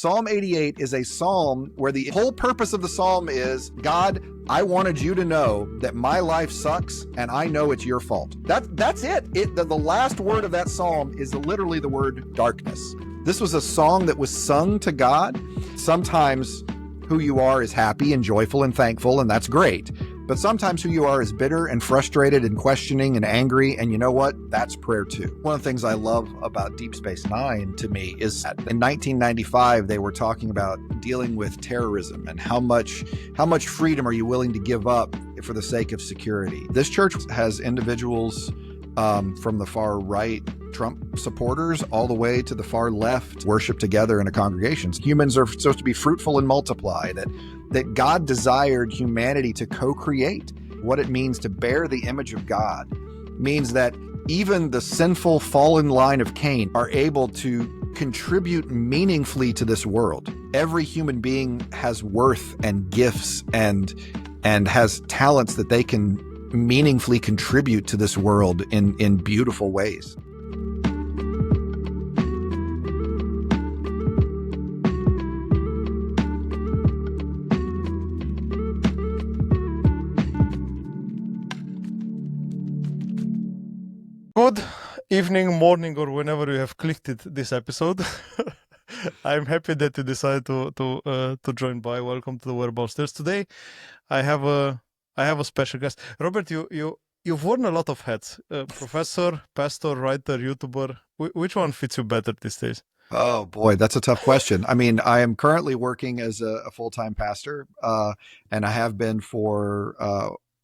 Psalm 88 is a psalm where the whole purpose of the psalm is, God, I wanted you to know that my life sucks and I know it's your fault. That's it. The last word of that psalm is literally the word darkness. This was a song that was sung to God. Sometimes who you are is happy and joyful and thankful, and that's great. But sometimes who you are is bitter and frustrated and questioning and angry, and you know what? That's prayer too. One of the things I love about Deep Space Nine to me is that in 1995, they were talking about dealing with terrorism and how much freedom are you willing to give up for the sake of security. This church has individuals from the far right Trump supporters all the way to the far left worship together in a congregation. Humans are supposed to be fruitful and multiply, that God desired humanity to co-create. What it means to bear the image of God means that even the sinful fallen line of Cain are able to contribute meaningfully to this world. Every human being has worth and gifts and has talents that they can meaningfully contribute to this world in beautiful ways. Good evening, morning, or whenever you have clicked this episode. I'm happy that you decided to join by. Welcome to the Whereabouts. Today, I have a special guest. Robert, you've worn a lot of hats: professor, pastor, writer, YouTuber. Which one fits you better these days? Oh boy, that's a tough question. I mean, I am currently working as a full-time pastor, and I have been for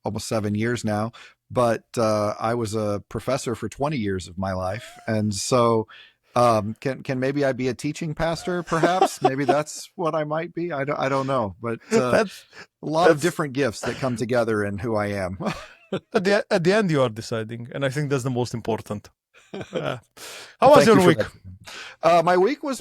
almost 7 years now. But I was a professor for 20 years of my life, and so can maybe I be a teaching pastor? Perhaps maybe that's what I might be. I don't know, but That's a lot of different gifts that come together in who I am. at the end you are deciding, and I think that's the most important. How Well, was thank you your for week? that. My week was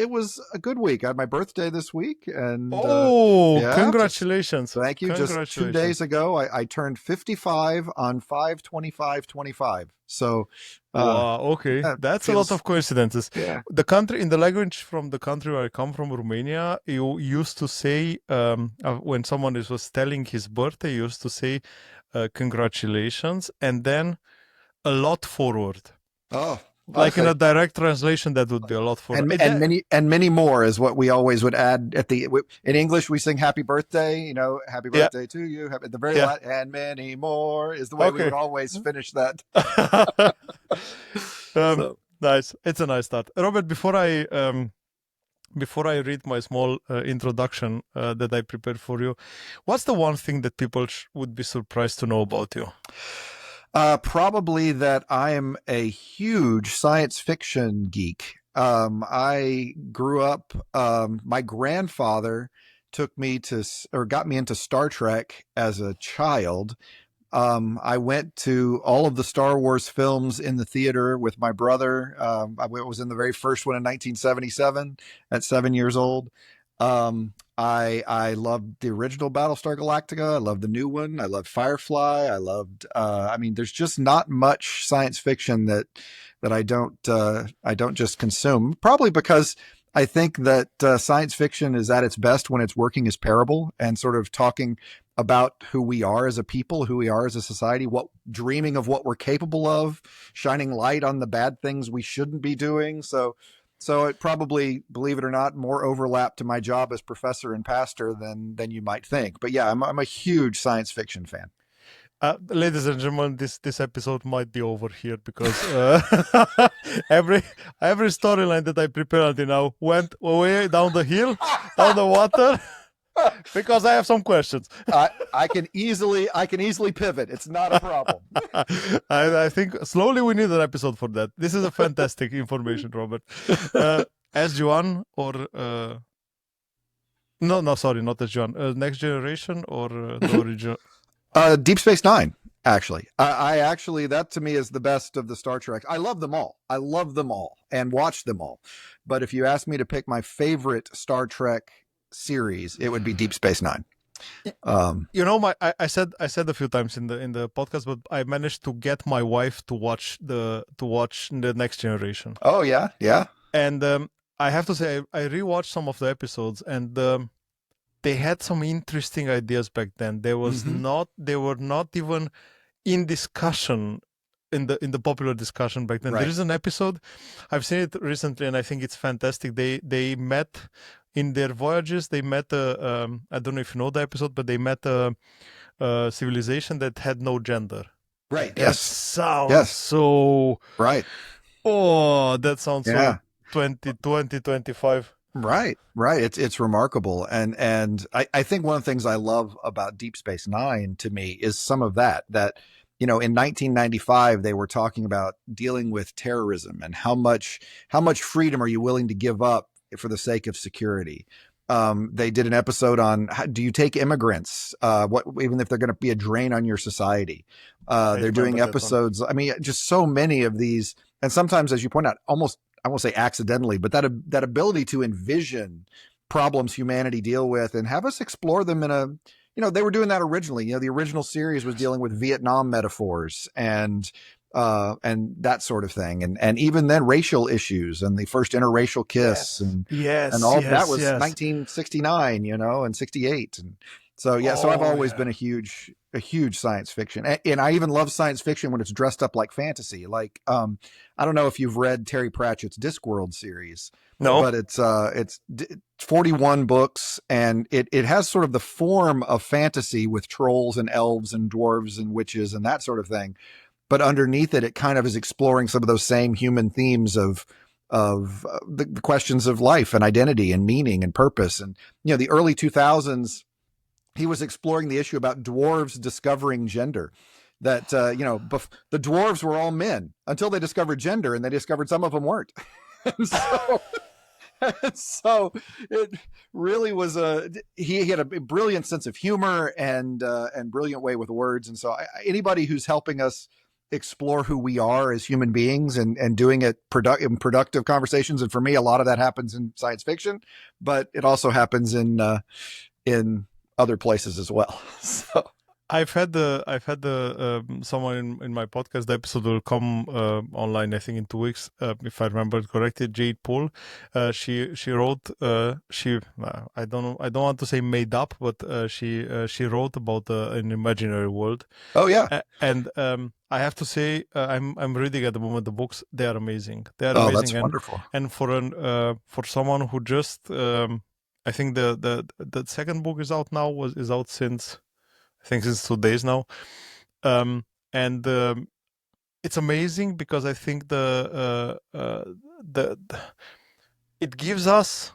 it was a good week. I had my birthday this week, and Oh, yeah, congratulations! thank you. Just 2 Congratulations! days ago, I turned 55 on 5/25/25. So Wow, okay. that That's a lot of coincidences. yeah. The country, in the language from the country where I come from, Romania, you used to say, when someone was telling his birthday, you used to say, congratulations, and then a lot forward. Oh, Like in okay. a direct translation, that would be a lot forward. And many more is what we always would add at the in English. We sing happy birthday, happy Yeah, birthday to you. At the very yeah. last, and many more is the way we would Okay. always finish that. So Nice. It's a nice start. Robert, before I read my small introduction that I prepared for you, what's the one thing that people would be surprised to know about you? probably that I am a huge science fiction geek. I grew up. My grandfather took me got me into Star Trek as a child. I went to all of the Star Wars films in the theater with my brother. I was in the very first one in 1977 at 7 years old. I loved the original Battlestar Galactica. I loved the new one. I loved Firefly. I loved. I mean, there's just not much science fiction that I don't just consume. Probably because I think that science fiction is at its best when it's working as parable and sort of talking about who we are as a people, who we are as a society, dreaming of what we're capable of, shining light on the bad things we shouldn't be doing. So it probably, believe it or not, more overlap to my job as professor and pastor than you might think. But yeah, I'm a huge science fiction fan. Ladies and gentlemen, this episode might be over here because every storyline that I prepared until now went way down the hill, down the water, because I have some questions. I can easily pivot. It's not a problem. I think slowly we need an episode for that. This is a fantastic information, Robert. As Juan or no, sorry, not as Juan. Next Generation or the original. Deep Space Nine, actually. I actually, that to me is the best of the Star Trek. I love them all. And watch them all. But if you ask me to pick my favorite Star Trek series, it would be Deep Space Nine. I said a few times in the podcast, but I managed to get my wife to watch the Next Generation. Oh yeah. And I have to say, I rewatched some of the episodes, and they had some interesting ideas back then. They were not even in discussion in the popular discussion back then. Right. There is an episode, I've seen it recently, and I think it's fantastic. They met in their voyages. They met I don't know if you know the episode, but they met a civilization that had no gender. Right. That Yes. sounds so. Right. Oh, that sounds Yeah. so 2025. Right. It's remarkable. And I think one of the things I love about Deep Space Nine to me is some of that, in 1995, they were talking about dealing with terrorism and how much freedom are you willing to give up for the sake of security. They did an episode on do you take immigrants, even if they're going to be a drain on your society. They're doing episodes. I mean, just so many of these. And sometimes, as you point out, almost, I won't say accidentally, but that ability to envision problems humanity deal with and have us explore them in a, they were doing that originally. The original series was dealing with Vietnam metaphors and that sort of thing. And even then racial issues and the first interracial kiss and all that was 1969, and 68. And so, so I've always been a huge science fiction. And I even love science fiction when it's dressed up like fantasy. Like, I don't know if you've read Terry Pratchett's Discworld series. No, but it's 41 books, and it has sort of the form of fantasy with trolls and elves and dwarves and witches and that sort of thing. But underneath it kind of is exploring some of those same human themes of the questions of life and identity and meaning and purpose. And, the early 2000s, he was exploring the issue about dwarves discovering gender. That, the dwarves were all men until they discovered gender, and they discovered some of them weren't. And so it really was he had a brilliant sense of humor and brilliant way with words. And so anybody who's helping us explore who we are as human beings and doing it in productive conversations. And for me, a lot of that happens in science fiction, but it also happens in other places as well. So. I've had someone in my podcast. The episode will come online, I think, in 2 weeks, if I remember it correctly. Jade Poole, she wrote. I don't want to say made up, but she wrote about an imaginary world. Oh yeah, and I have to say, I'm reading at the moment the books. They are amazing. They are amazing. That's wonderful. And for someone who just, I think the second book is out now. Is out since. I think it's 2 days now, and it's amazing because I think it gives us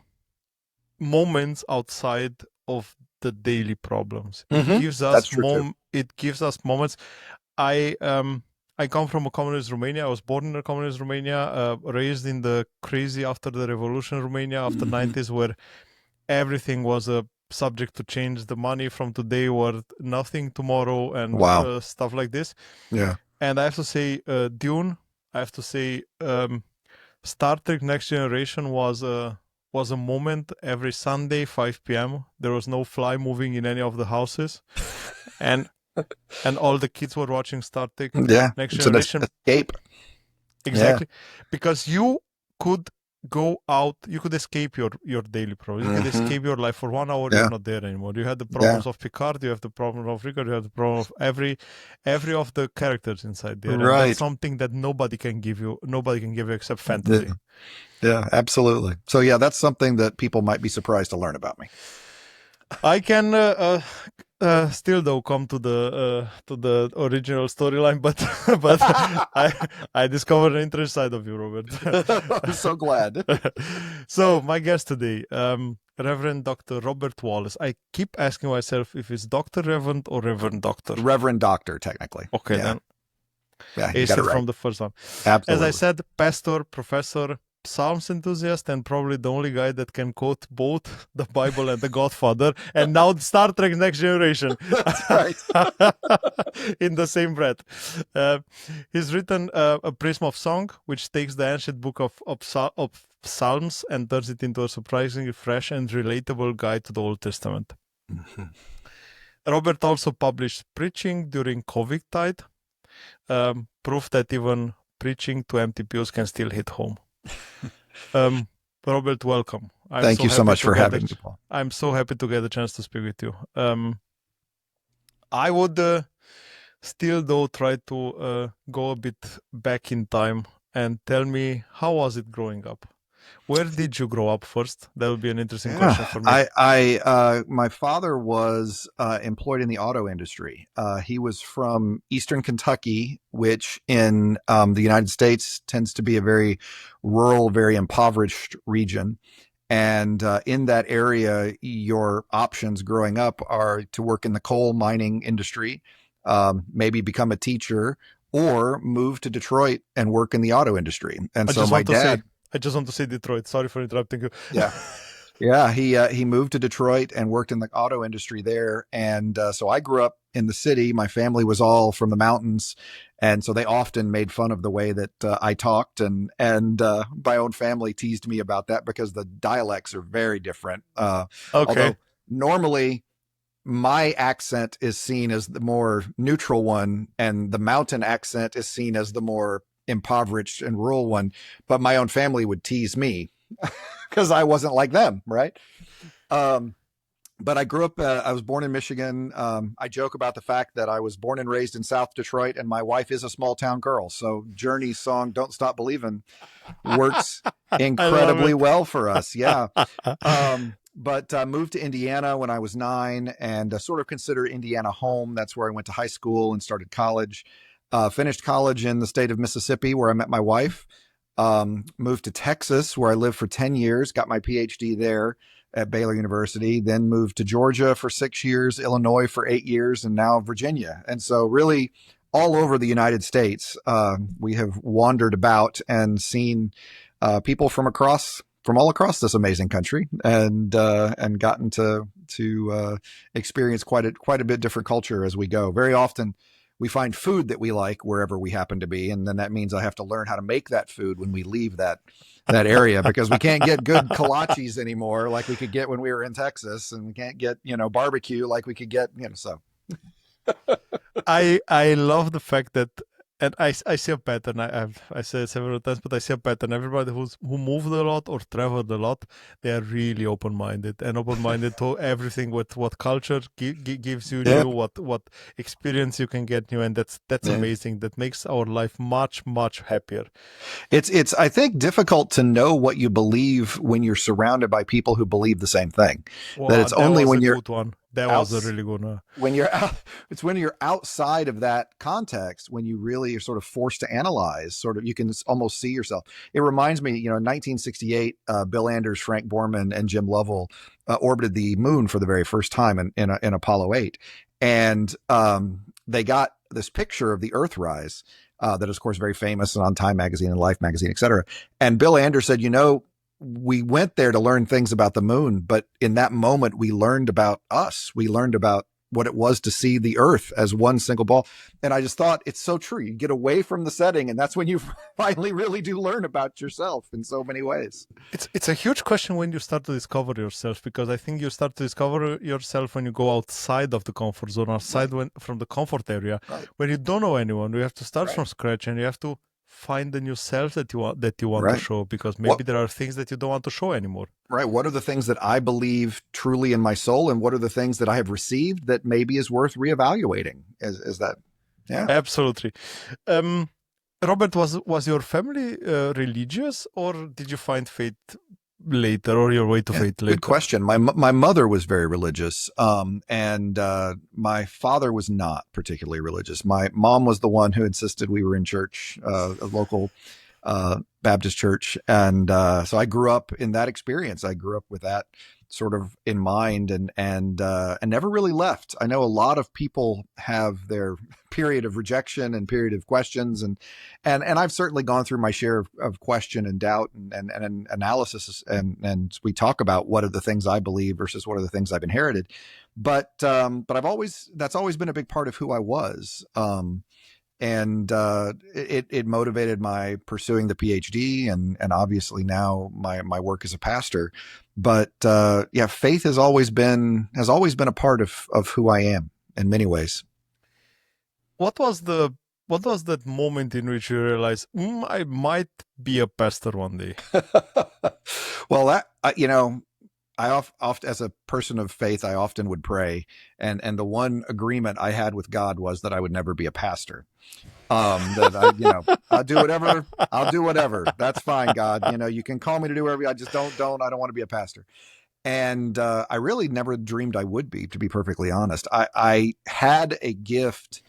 moments outside of the daily problems. It gives us it gives us moments. I come from a communist Romania. I was born in a communist Romania, raised in the crazy after the revolution Romania after 90s, where everything was a subject to change. The money from today worth nothing tomorrow, and stuff like this. Yeah. And I have to say, Dune. I have to say, Star Trek Next Generation was a moment every Sunday 5 p.m. There was no fly moving in any of the houses, and all the kids were watching Star Trek Next Generation. It's an escape. Exactly, because you could go out, you could escape your daily problems. You could escape your life for 1 hour. You're not there anymore. You had the problems of Picard, you have the problem of Riker, you have the problem of every of the characters inside there. Right. And that's something that nobody can give you except fantasy. Yeah, absolutely. So that's something that people might be surprised to learn about me. I can still though come to the original storyline, but I discovered an interesting side of you, Robert. I'm so glad. So my guest today, Reverend Dr. Robert Wallace. I keep asking myself if it's Dr. Reverend or Reverend Doctor. Reverend Doctor, technically. Okay, then. Yeah, you got it right. From the first one. Absolutely. As I said, pastor, professor, Psalms enthusiast, and probably the only guy that can quote both the Bible and the Godfather, and now Star Trek Next Generation. That's right. In the same breath. He's written a Prism of Song, which takes the ancient book of Psalms and turns it into a surprisingly fresh and relatable guide to the Old Testament. Mm-hmm. Robert also published Preaching during COVID tide, proof that even preaching to empty pews can still hit home. Robert, welcome. Thank you so much for having me, Paul. I'm so happy to get a chance to speak with you. I would still, though, try to go a bit back in time and tell me, how was it growing up? Where did you grow up first? That would be an interesting question for me. My father was employed in the auto industry. He was from Eastern Kentucky, which in the United States tends to be a very rural, very impoverished region. And in that area, your options growing up are to work in the coal mining industry, maybe become a teacher, or move to Detroit and work in the auto industry. And so my dad... I just want to say Detroit. Sorry for interrupting you. Yeah. He moved to Detroit and worked in the auto industry there. And so I grew up in the city. My family was all from the mountains. And so they often made fun of the way that I talked. And my own family teased me about that because the dialects are very different. Although normally my accent is seen as the more neutral one, and the mountain accent is seen as the more impoverished and rural one, but my own family would tease me because I wasn't like them, right? But I grew up, I was born in Michigan. I joke about the fact that I was born and raised in South Detroit, and my wife is a small town girl. So Journey's song, Don't Stop Believing, works incredibly well for us. Yeah. But I moved to Indiana when I was 9 and sort of consider Indiana home. That's where I went to high school and started college. Finished college in the state of Mississippi, where I met my wife. Moved to Texas, where I lived for 10 years, got my PhD there at Baylor University, then moved to Georgia for 6 years, Illinois for 8 years, and now Virginia. And so really all over the United States, we have wandered about and seen people from all across this amazing country, and gotten to experience quite a bit different culture as we go. Very often we find food that we like wherever we happen to be. And then that means I have to learn how to make that food when we leave that area, because we can't get good kolaches anymore like we could get when we were in Texas, and we can't get, barbecue like we could get, so. I love the fact that, and I see a pattern. I said it several times, but I see a pattern. Everybody who moved a lot or traveled a lot, they are really open-minded to everything. What culture gives you new, what experience you can get new, and that's amazing. That makes our life much happier. It's I think difficult to know what you believe when you're surrounded by people who believe the same thing. Wow, that it's only when you're That was a really good one. When you're out, it's when you're outside of that context, when you really are sort of forced to analyze, you can almost see yourself. It reminds me, in 1968, Bill Anders, Frank Borman, and Jim Lovell orbited the moon for the very first time in Apollo 8. And they got this picture of the Earthrise that is, of course, very famous and on Time Magazine and Life Magazine, et cetera. And Bill Anders said, we went there to learn things about the moon, but in that moment, we learned about us. We learned about what it was to see the Earth as one single ball. And I just thought, it's so true. You get away from the setting, and that's when you finally really do learn about yourself in so many ways. It's a huge question when you start to discover yourself, because I think you start to discover yourself when you go outside of the comfort zone, from the comfort area, when you don't know anyone. You have to start from scratch, and you have to find the new self that you want to show, because maybe there are things that you don't want to show anymore. Right. What are the things that I believe truly in my soul, and what are the things that I have received that maybe is worth reevaluating? Is that? Yeah, absolutely. Robert, was your family religious, or did you find faith later, or your way to faith later? Good question. My mother was very religious, and my father was not particularly religious. My mom was the one who insisted we were in church, a local Baptist church, and so I grew up in that experience. I grew up with that sort of in mind, and never really left. I know a lot of people have their period of rejection and period of questions, and I've certainly gone through my share of question and doubt and analysis, and we talk about what are the things I believe versus what are the things I've inherited, but that's always been a big part of who I was. And it motivated my pursuing the PhD, and obviously now my work as a pastor. But faith has always been a part of who I am in many ways. What was the what was that moment in which you realized, I might be a pastor one day? Well, that you know, I often, as a person of faith, I often would pray, and the one agreement I had with God was that I would never be a pastor. That I'll do whatever. I'll do whatever. That's fine, God. You can call me to do whatever. I just don't. I don't want to be a pastor. And I really never dreamed I would be, to be perfectly honest. I had a gift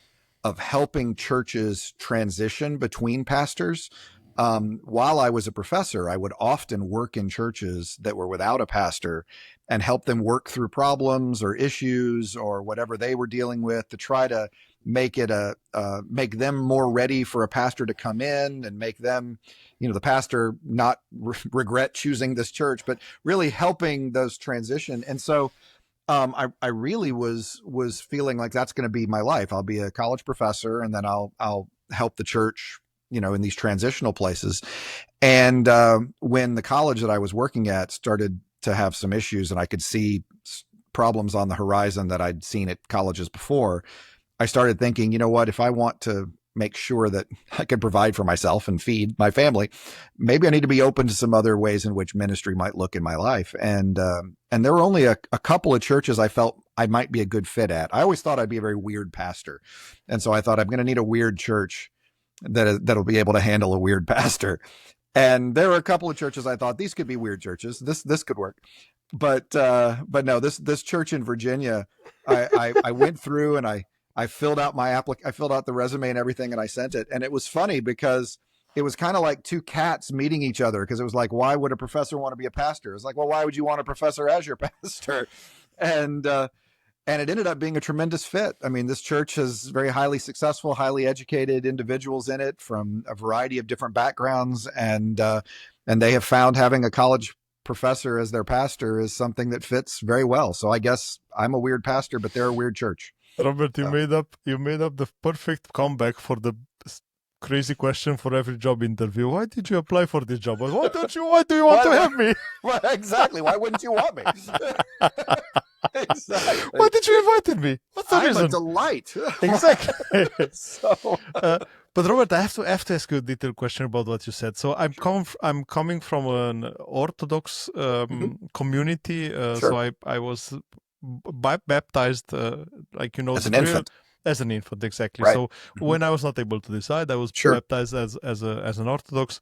of helping churches transition between pastors. While I was a professor, I would often work in churches that were without a pastor and help them work through problems or issues or whatever they were dealing with to try to make it make them more ready for a pastor to come in and make them, the pastor not regret choosing this church, but really helping those transition. And so I really was feeling like that's going to be my life. I'll be a college professor, and then I'll help the church, in these transitional places. And when the college that I was working at started to have some issues, and I could see problems on the horizon that I'd seen at colleges before, I started thinking, what, if I want to make sure that I can provide for myself and feed my family, maybe I need to be open to some other ways in which ministry might look in my life. And there were only a couple of churches I felt I might be a good fit at. I always thought I'd be a very weird pastor. And so I thought, I'm going to need a weird church that'll be able to handle a weird pastor. And there were a couple of churches I thought, these could be weird churches. This could work. But no, this church in Virginia, I went through and I filled out I filled out the resume and everything, and I sent it. And it was funny because it was kind of like two cats meeting each other, because it was like, why would a professor want to be a pastor? It's like, well, why would you want a professor as your pastor? And it ended up being a tremendous fit. I mean, this church has very highly successful, highly educated individuals in it from a variety of different backgrounds. And they have found having a college professor as their pastor is something that fits very well. So I guess I'm a weird pastor, but they're a weird church. Robert, you made up the perfect comeback for the crazy question for every job interview. Why did you apply for this job? Why do you want to have me? Well, exactly. Why wouldn't you want me? Exactly. Why did you invite me? What's the reason? I'm a delight. Exactly. But Robert, I have to ask you a detailed question about what you said. So I'm coming from an Orthodox community. Sure. So I was baptized, as an infant. As an infant, exactly. Right. So when I was not able to decide, I was baptized as an Orthodox.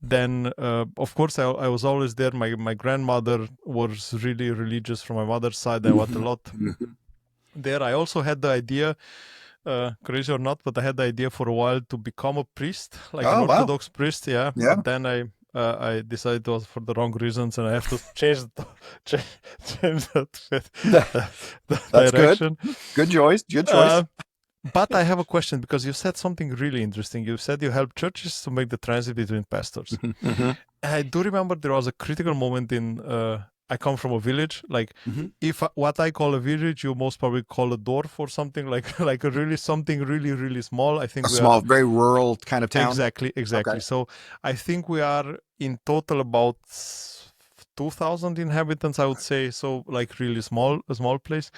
Then, of course, I was always there. My grandmother was really religious from my mother's side. I went a lot there. I also had the idea, crazy or not, but I had the idea for a while to become a priest, like an Orthodox priest. Yeah. But then I decided it was for the wrong reasons, and I have to change that That's direction. Good choice. Good choice. But I have a question, because you said something really interesting. You said you help churches to make the transit between pastors. I do remember there was a critical moment in. I come from a village. Like, if what I call a village, you most probably call a dwarf or something like something really small. I think very rural kind of town. Exactly. Okay. So I think we are in total about 2,000 inhabitants, I would say. So like really a small place.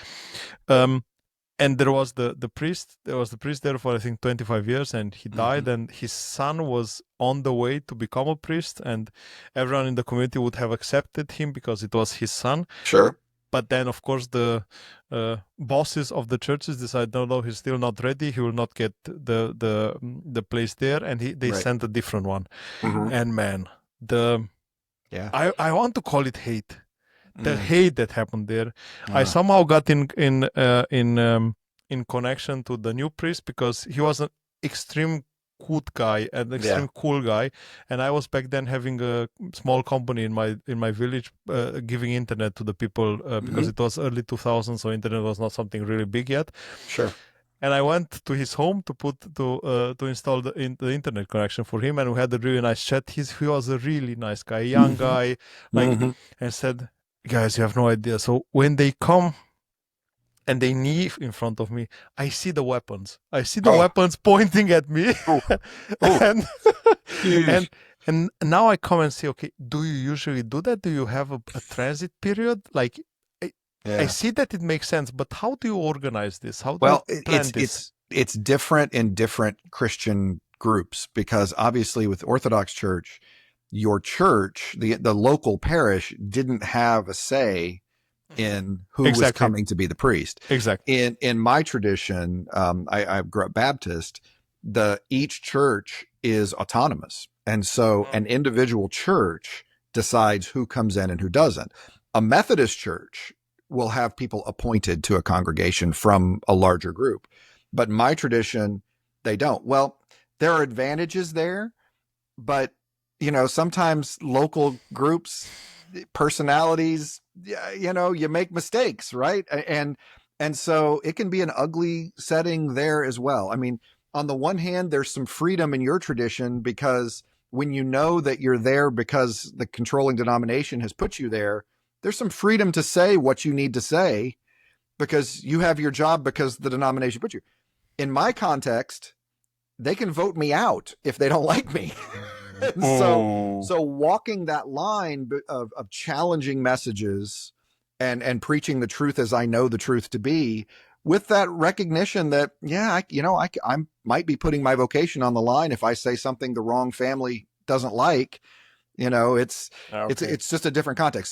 And there was the priest. There was the priest there for I think 25 years, and he died. And his son was on the way to become a priest, and everyone in the community would have accepted him because it was his son. Sure. But then, of course, the bosses of the churches decided, no, he's still not ready. He will not get the place there, and they sent a different one. And man, I want to call it hate. The hate that happened there. I somehow got in connection to the new priest, because he was an extreme good guy and extreme cool guy, and I was back then having a small company in my village, giving internet to the people, because it was early 2000s, so internet was not something really big yet. Sure. And I went to his home to install the internet connection for him, and we had a really nice chat. He was a really nice guy, young guy, and said, guys, you have no idea. So when they come and they knee in front of me, I see the weapons. I see the weapons pointing at me. And now I come and say, okay, do you usually do that? Do you have a transit period? Like, I see that it makes sense, but how do you organize this? How do you plan this? it's different in different Christian groups, because obviously with Orthodox Church, your church, the local parish, didn't have a say in who was coming to be the priest. Exactly. In my tradition, I grew up Baptist. Each church is autonomous, and so an individual church decides who comes in and who doesn't. A Methodist church will have people appointed to a congregation from a larger group, but in my tradition, they don't. Well, there are advantages there, but sometimes local groups, personalities, you make mistakes, right? And so it can be an ugly setting there as well. I mean, on the one hand, there's some freedom in your tradition, because when you know that you're there because the controlling denomination has put you there, there's some freedom to say what you need to say because you have your job because the denomination put you. In my context, they can vote me out if they don't like me. So walking that line of challenging messages and preaching the truth as I know the truth to be, with that recognition that, I might be putting my vocation on the line if I say something the wrong family doesn't like. It's just a different context.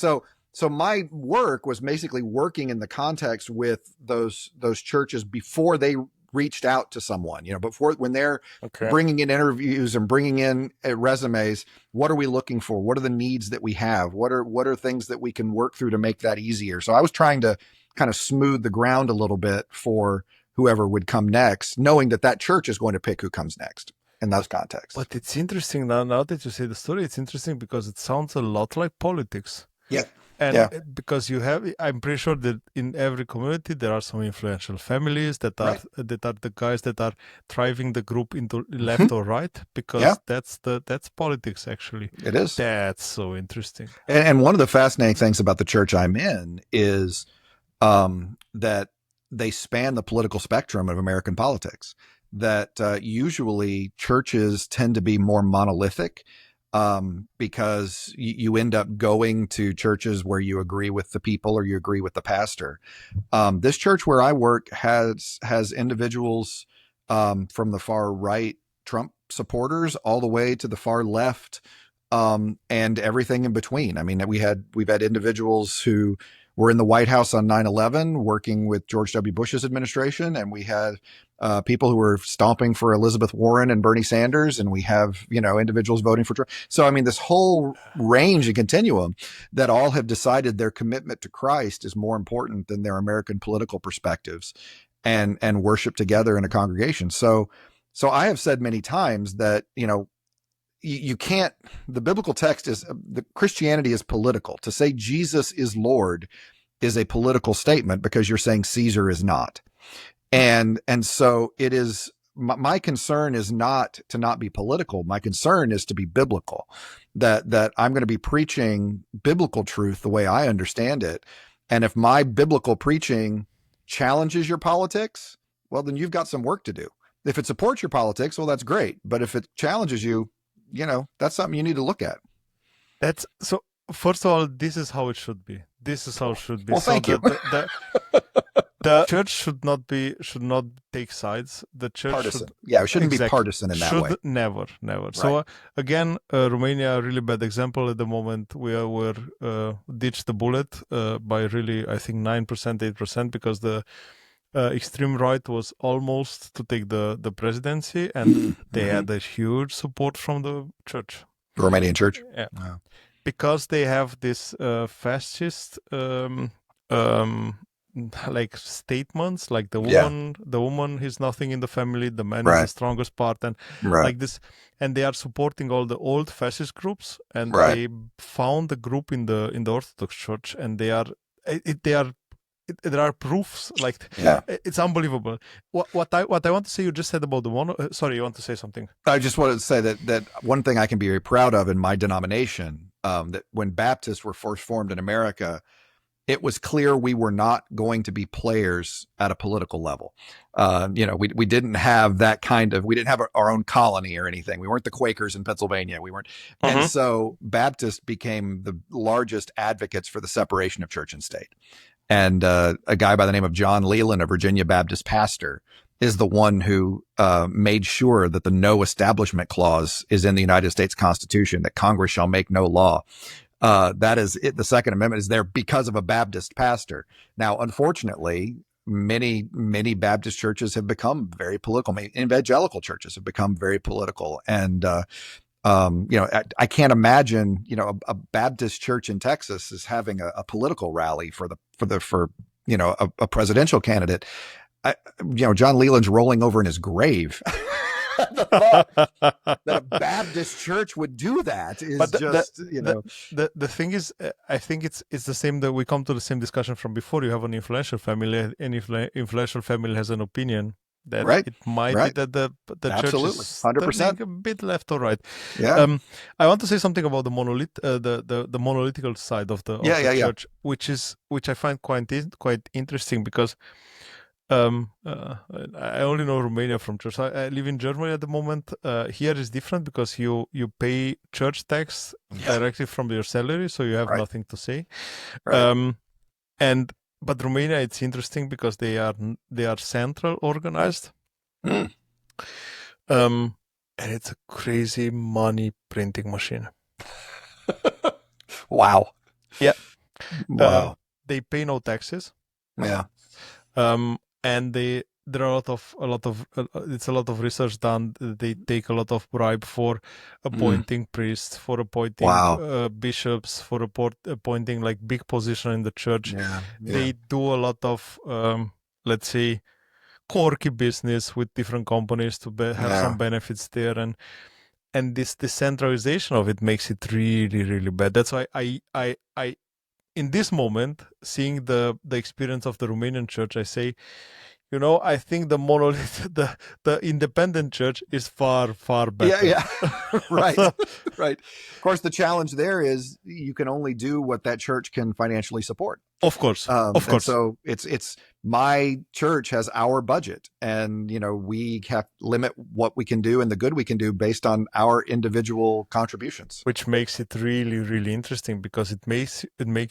So my work was basically working in the context with those churches before they reached out to someone, before, when they're bringing in interviews and bringing in resumes, what are we looking for? What are the needs that we have? What are things that we can work through to make that easier? So I was trying to kind of smooth the ground a little bit for whoever would come next, knowing that church is going to pick who comes next in those contexts. But it's interesting now that you say the story, it's interesting because it sounds a lot like politics. Yeah. And because I'm pretty sure that in every community there are some influential families that are the guys that are driving the group into left or right, because that's politics actually. It is. That's so interesting. And one of the fascinating things about the church I'm in is that they span the political spectrum of American politics. That usually churches tend to be more monolithic. Because you end up going to churches where you agree with the people or you agree with the pastor. This church where I work has individuals from the far right Trump supporters all the way to the far left, and everything in between. I mean, we've had individuals who were in the White House on 9/11 working with George W. Bush's administration, and we had people who were stomping for Elizabeth Warren and Bernie Sanders, and we have, individuals voting for Trump. So, I mean, this whole range and continuum that all have decided their commitment to Christ is more important than their American political perspectives and worship together in a congregation. So I have said many times that, you can't, the biblical text is, the Christianity is political. To say Jesus is Lord is a political statement because you're saying Caesar is not. And so it is, my concern is not to not be political. My concern is to be biblical, that I'm going to be preaching biblical truth the way I understand it. And if my biblical preaching challenges your politics, well, then you've got some work to do. If it supports your politics, well, that's great. But if it challenges you, that's something you need to look at. That's so. First of all, this is how it should be. This is how it should be. Well, thank you. The church should not take sides. The church partisan. It shouldn't be partisan in that way. Never. Right. So again, Romania, a really bad example at the moment. We were ditched the bullet by really, I think 9%, 8%, because the extreme right was almost to take the presidency, and they had a huge support from the church. The Romanian church? Yeah. Wow. Because they have this fascist like statements, like the woman is nothing in the family, the man is the strongest part, and like this, and they are supporting all the old fascist groups, and they found a group in the Orthodox Church, and there are proofs, like it's unbelievable. What I want to say, you just said about the sorry, you want to say something? I just wanted to say that one thing I can be very proud of in my denomination, that when Baptists were first formed in America, it was clear we were not going to be players at a political level. We didn't have that we didn't have our own colony or anything. We weren't the Quakers in Pennsylvania. We weren't. And so Baptists became the largest advocates for the separation of church and state. And a guy by the name of John Leland, a Virginia Baptist pastor, is the one who made sure that the no establishment clause is in the United States Constitution, that Congress shall make no law. That is it. The Second Amendment is there because of a Baptist pastor. Now, unfortunately, many Baptist churches have become very political. Evangelical churches have become very political, and I can't imagine a Baptist church in Texas is having a political rally for a presidential candidate. John Leland's rolling over in his grave. The thought that a Baptist church would do that is the thing is, I think it's the same, that we come to the same discussion from before. You have an influential family, any influential family has an opinion that it might be that the church is 100% a bit left or right. Yeah. I want to say something about the monolith, the monolithical side of the church, which I find quite interesting, because I only know Romania from church. I live in Germany at the moment. Here is different because you pay church tax directly from your salary, so you have nothing to say. But Romania, it's interesting because they are central organized, and it's a crazy money printing machine. Wow. Yeah. Wow. They pay no taxes. Yeah. And there are a lot of research done. They take a lot of bribe for appointing priests, for appointing bishops, for appointing like big position in the church. They do a lot of let's say quirky business with different companies to have some benefits there, and this decentralization of it makes it really, really bad. That's why I in this moment, seeing the experience of the Romanian church, I say, I think the monolith, the independent church is far, far better. Yeah. Right. Right. Of course, the challenge there is you can only do what that church can financially support. Of course. Of course. So it's my church has our budget, and we have limit what we can do and the good we can do based on our individual contributions. Which makes it really, really interesting, because it makes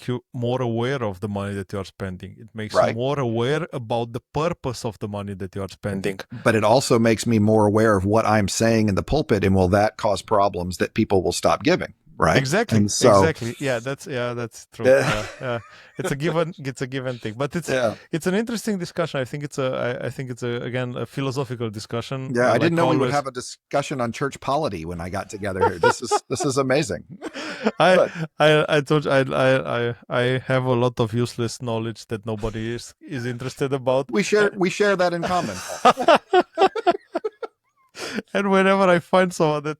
you more aware of the money that you are spending. It makes you more aware about the purpose of the money that you are spending. But it also makes me more aware of what I'm saying in the pulpit, and will that cause problems that people will stop giving? Right. Exactly. Exactly. Yeah, that's true. It's a give and take. But it's an interesting discussion. I think it's again a philosophical discussion. Yeah, I didn't know we would have a discussion on church polity when I got together here. This is amazing. I told you I have a lot of useless knowledge that nobody is interested about. We share that in common. And whenever I find someone that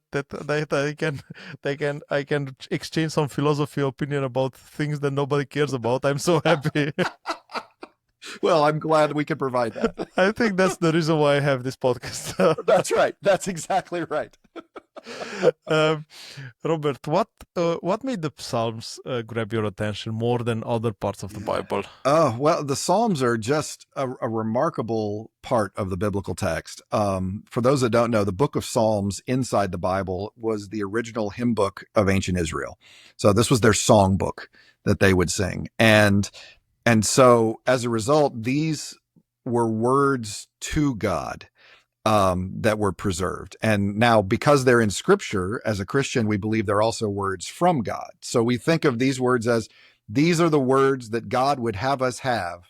I can exchange some philosophy opinion about things that nobody cares about, I'm so happy. Well, I'm glad we could provide that. I think that's the reason why I have this podcast. That's right. That's exactly right. Robert, what made the Psalms grab your attention more than other parts of the Bible? Oh, well, the Psalms are just a remarkable part of the biblical text. For those that don't know, the book of Psalms inside the Bible was the original hymn book of ancient Israel. So this was their song book that they would sing. And so as a result, these were words to God that were preserved. And now, because they're in scripture, as a Christian, we believe they're also words from God. So we think of these words as, these are the words that God would have us have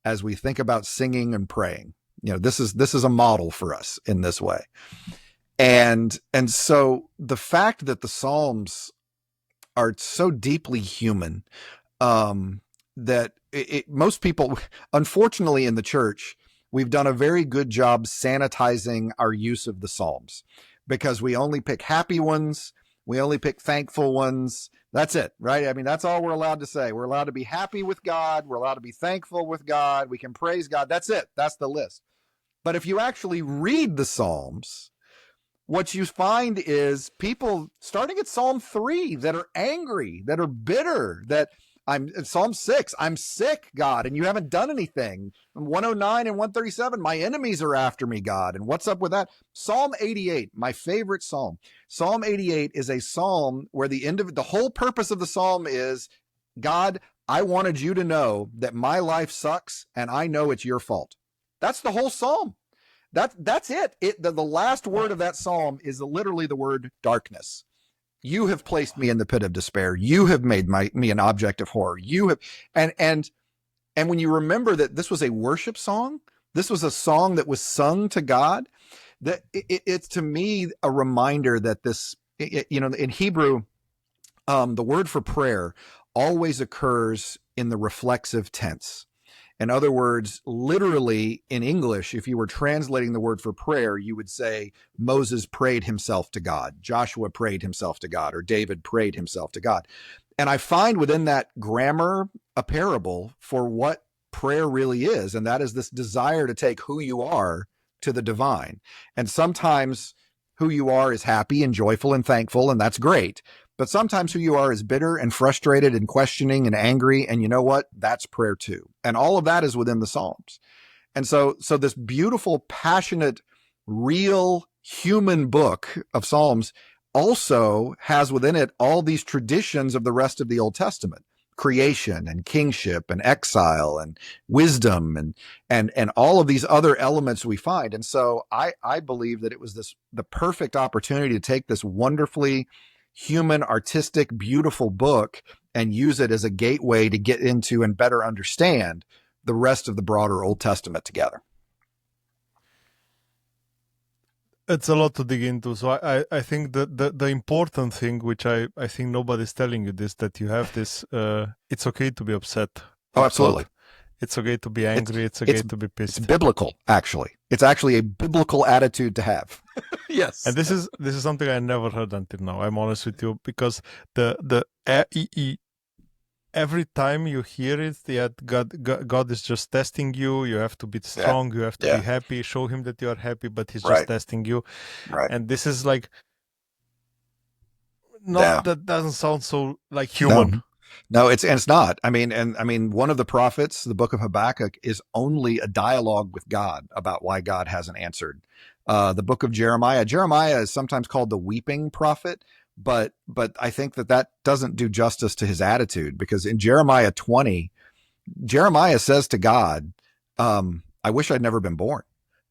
as we think about singing and praying. This is a model for us in this way. And so the fact that the Psalms are so deeply human, that most people, unfortunately in the church, we've done a very good job sanitizing our use of the Psalms, because we only pick happy ones. We only pick thankful ones. That's it, right? I mean, that's all we're allowed to say. We're allowed to be happy with God. We're allowed to be thankful with God. We can praise God. That's it. That's the list. But if you actually read the Psalms, what you find is people starting at Psalm 3 that are angry, that are bitter, that Psalm 6, I'm sick, God, and you haven't done anything. 109 and 137, my enemies are after me, God. And what's up with that? Psalm 88, my favorite psalm. Psalm 88 is a psalm where the whole purpose of the psalm is, God, I wanted you to know that my life sucks, and I know it's your fault. That's the whole psalm. That's it. The last word of that psalm is literally the word darkness. You have placed me in the pit of despair. You have made me an object of horror. You have, and when you remember that this was a worship song, this was a song that was sung to God, that it's to me a reminder that this, in Hebrew, the word for prayer always occurs in the reflexive tense. In other words, literally in English, if you were translating the word for prayer, you would say Moses prayed himself to God, Joshua prayed himself to God, or David prayed himself to God. And I find within that grammar a parable for what prayer really is. And that is this desire to take who you are to the divine. And sometimes who you are is happy and joyful and thankful, and that's great. But sometimes who you are is bitter and frustrated and questioning and angry. And you know what? That's prayer too. And all of that is within the Psalms. And so this beautiful, passionate, real human book of Psalms also has within it all these traditions of the rest of the Old Testament: creation and kingship and exile and wisdom and all of these other elements we find. And so I believe that it was the perfect opportunity to take this wonderfully human, artistic, beautiful book and use it as a gateway to get into and better understand the rest of the broader Old Testament together. It's a lot to dig into. So I think the important thing, which I think nobody's telling you this, that you have this, it's okay to be upset. Oh, absolutely. It's okay to be angry. It's okay to be pissed. It's biblical, actually. It's actually a biblical attitude to have. Yes. And this is something I never heard until now. I'm honest with you, because every time you hear it, God is just testing you. You have to be strong. You have to be happy. Show him that you are happy, but he's just testing you. Right. And this is like, that doesn't sound so like human. No, it's not. I mean, one of the prophets, the book of Habakkuk, is only a dialogue with God about why God hasn't answered. The book of Jeremiah is sometimes called the weeping prophet, but I think that doesn't do justice to his attitude, because in Jeremiah 20, Jeremiah says to God, I wish I'd never been born.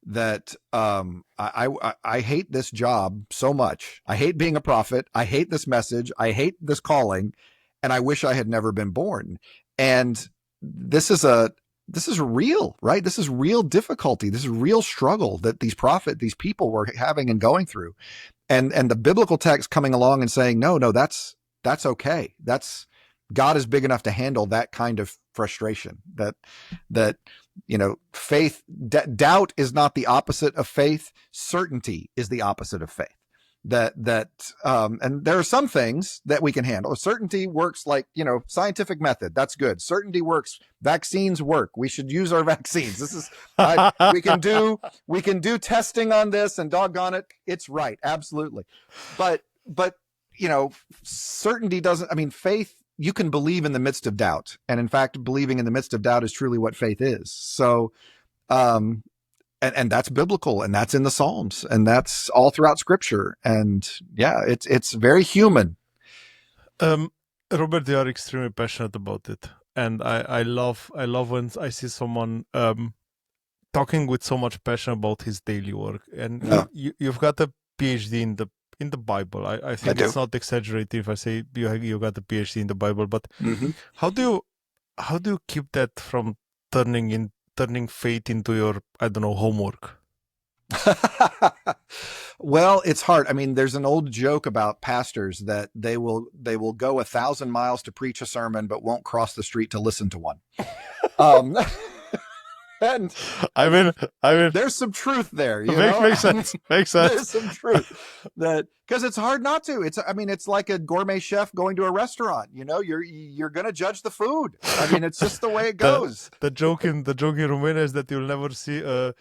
That I hate this job so much. I hate being a prophet. I hate this message. I hate this calling. And I wish I had never been born. And this is real, right? This is real difficulty. This is real struggle that these people were having and going through. And the biblical text coming along and saying, no, that's okay. God is big enough to handle that kind of frustration. That faith, doubt is not the opposite of faith. Certainty is the opposite of faith. And there are some things that we can handle. Certainty works, like, scientific method. That's good. Certainty works. Vaccines work. We should use our vaccines. This is, we can do testing on this, and doggone it, it's right. Absolutely. But certainty doesn't, faith, you can believe in the midst of doubt. And in fact, believing in the midst of doubt is truly what faith is. So, and that's biblical, and that's in the Psalms, and that's all throughout Scripture. And it's very human. Robert, you are extremely passionate about it, and I love when I see someone talking with so much passion about his daily work. And you've got a PhD in the Bible. I think it's not exaggerating if I say you got a PhD in the Bible. But how do you keep that from turning faith into your, homework? Well, it's hard. There's an old joke about pastors that they will go 1,000 miles to preach a sermon, but won't cross the street to listen to one. And there's some truth there. Makes sense. There's some truth because it's hard not to. It's like a gourmet chef going to a restaurant. You're going to judge the food. It's just the way it goes. The joke in Romania is that you'll never see a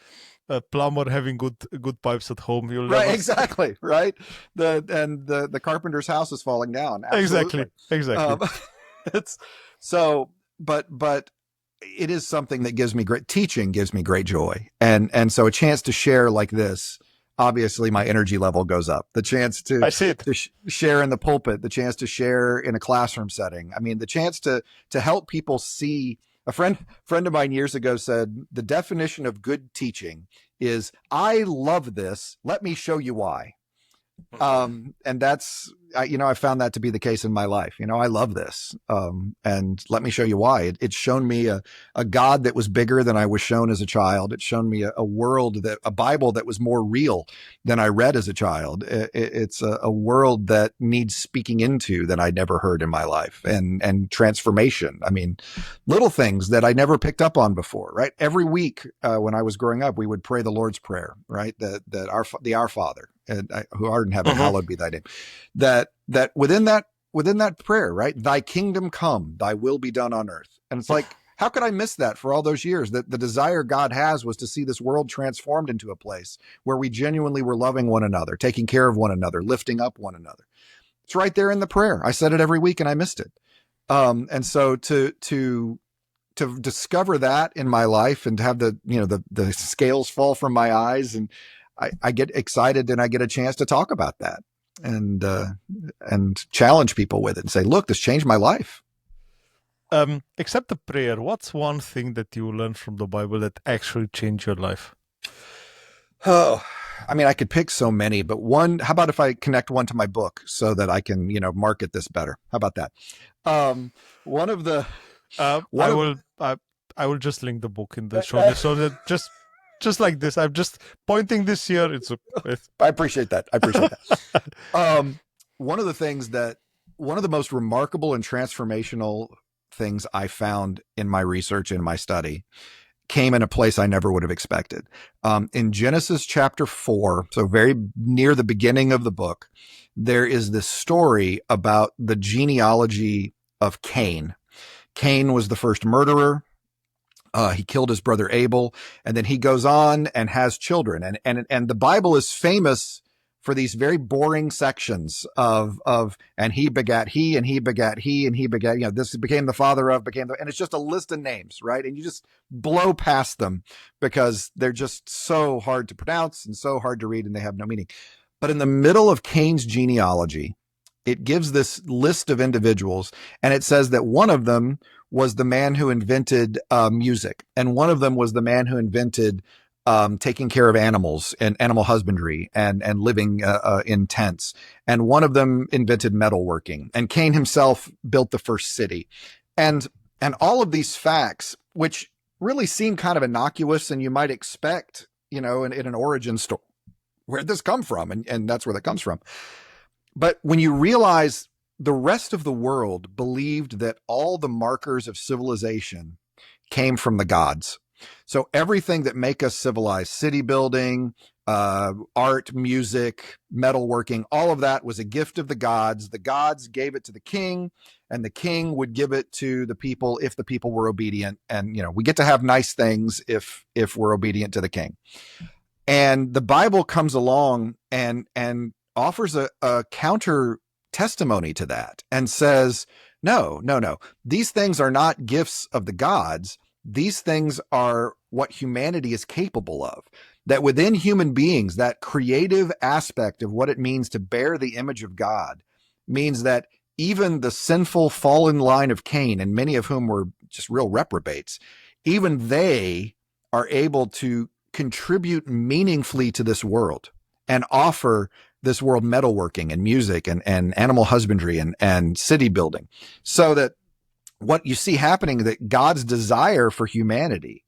plumber having good pipes at home. Right, exactly. Right. The carpenter's house is falling down. Absolutely. Exactly. It's so, but it is something that gives me great joy. And so a chance to share like this, obviously my energy level goes up. The chance to share in the pulpit, the chance to share in a classroom setting. The chance to help people see. A friend of mine years ago said the definition of good teaching is, I love this. Let me show you why. And that's, I found that to be the case in my life. I love this. And let me show you why. It's shown me a God that was bigger than I was shown as a child. It's shown me a world a Bible that was more real than I read as a child. It's a world that needs speaking into that I never heard in my life, and transformation. I mean, little things that I never picked up on before, right? Every week, when I was growing up, we would pray the Lord's Prayer, right? Our Father, who art in heaven, hallowed be thy name. That within that prayer, right? Thy kingdom come, thy will be done on earth. And it's like, how could I miss that for all those years? That the desire God has was to see this world transformed into a place where we genuinely were loving one another, taking care of one another, lifting up one another. It's right there in the prayer. I said it every week and I missed it. And so to discover that in my life and to have the scales fall from my eyes, and I get excited and I get a chance to talk about that and challenge people with it and say, look, this changed my life. Except the prayer, what's one thing that you learned from the Bible that actually changed your life? Oh, I mean, I could pick so many, but how about if I connect one to my book so that I can, market this better? How about that? One of the, I will just link the book in the show notes so that just like this, I'm just pointing this here. I appreciate that. One of the most remarkable and transformational things I found in my research, in my study, came in a place I never would have expected. In Genesis chapter 4, so very near the beginning of the book, there is this story about the genealogy of Cain. Cain was the first murderer. He killed his brother Abel, and then he goes on and has children. And the Bible is famous for these very boring sections of and he begat he, and he begat he, and he begat, this became the father of, and it's just a list of names, right? And you just blow past them because they're just so hard to pronounce and so hard to read, and they have no meaning. But in the middle of Cain's genealogy, it gives this list of individuals, and it says that one of them was the man who invented music, and one of them was the man who invented taking care of animals and animal husbandry and living in tents, and one of them invented metalworking, and Cain himself built the first city, and all of these facts, which really seem kind of innocuous, and you might expect, in an origin story, where'd this come from, and that's where that comes from. But when you realize the rest of the world believed that all the markers of civilization came from the gods. So everything that make us civilized, city building, art, music, metalworking, all of that was a gift of the gods. The gods gave it to the king, and the king would give it to the people if the people were obedient. And, we get to have nice things if we're obedient to the king. And the Bible comes along and offers a counter testimony to that and says, no. These things are not gifts of the gods. These things are what humanity is capable of. That within human beings, that creative aspect of what it means to bear the image of God means that even the sinful fallen line of Cain, and many of whom were just real reprobates, even they are able to contribute meaningfully to this world and offer this world metalworking and music and animal husbandry and city building. So that what you see happening, that God's desire for humanity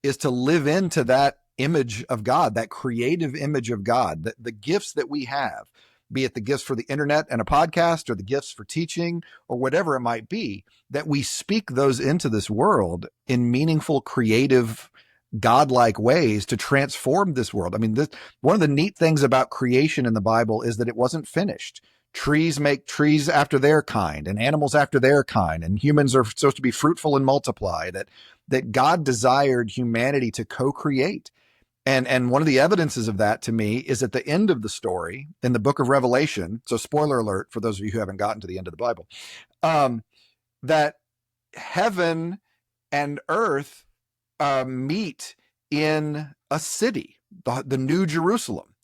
is to live into that image of God, that creative image of God, that the gifts that we have, be it the gifts for the internet and a podcast, or the gifts for teaching, or whatever it might be, that we speak those into this world in meaningful, creative, godlike ways to transform this world. I mean, one of the neat things about creation in the Bible is that it wasn't finished. Trees make trees after their kind, and animals after their kind, and humans are supposed to be fruitful and multiply, that God desired humanity to co-create. And one of the evidences of that to me is at the end of the story in the book of Revelation. So spoiler alert for those of you who haven't gotten to the end of the Bible, that heaven and earth meet in a city, the New Jerusalem.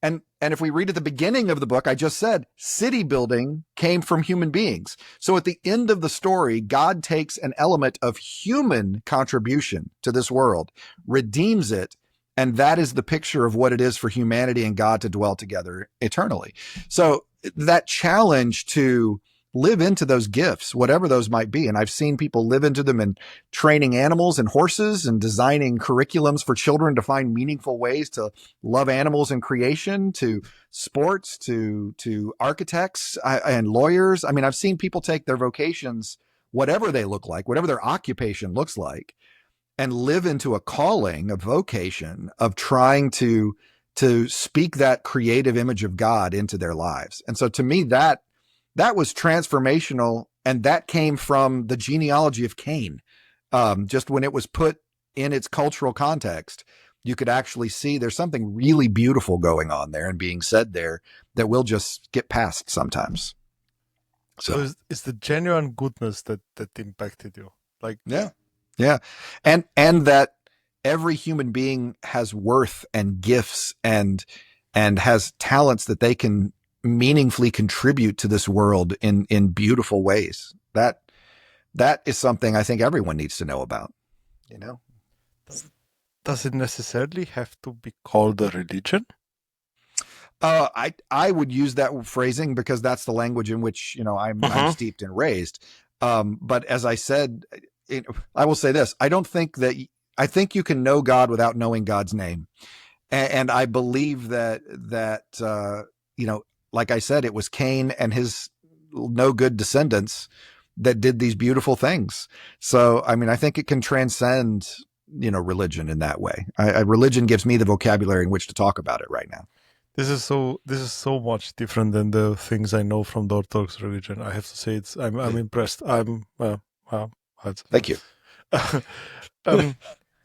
And if we read at the beginning of the book, I just said city building came from human beings. So at the end of the story, God takes an element of human contribution to this world, redeems it, And that is the picture of what it is for humanity and God to dwell together eternally. So that challenge to live into those gifts, whatever those might be. And I've seen people live into them in training animals and horses and designing curriculums for children to find meaningful ways to love animals and creation, to sports, to architects and lawyers. I mean, I've seen people take their vocations, whatever they look like, whatever their occupation looks like, and live into a calling, a vocation of trying to speak that creative image of God into their lives. And so to me, that was transformational. And that came from the genealogy of Cain. Just when it was put in its cultural context, you could actually see there's something really beautiful going on there and being said there that we'll just get past sometimes. So it's the genuine goodness that impacted you. Like, yeah. And that every human being has worth and gifts and has talents that they can meaningfully contribute to this world in beautiful ways. That is something I think everyone needs to know about, you know? Does it necessarily have to be called a religion? I would use that phrasing because that's the language in which, I'm steeped and raised. But as I said, I will say this, I think you can know God without knowing God's name. And I believe that, like I said, it was Cain and his no good descendants that did these beautiful things. So, I mean, I think it can transcend, religion in that way. Religion gives me the vocabulary in which to talk about it right now. This is so much different than the things I know from the Orthodox religion. I have to say, I'm impressed. Thank you.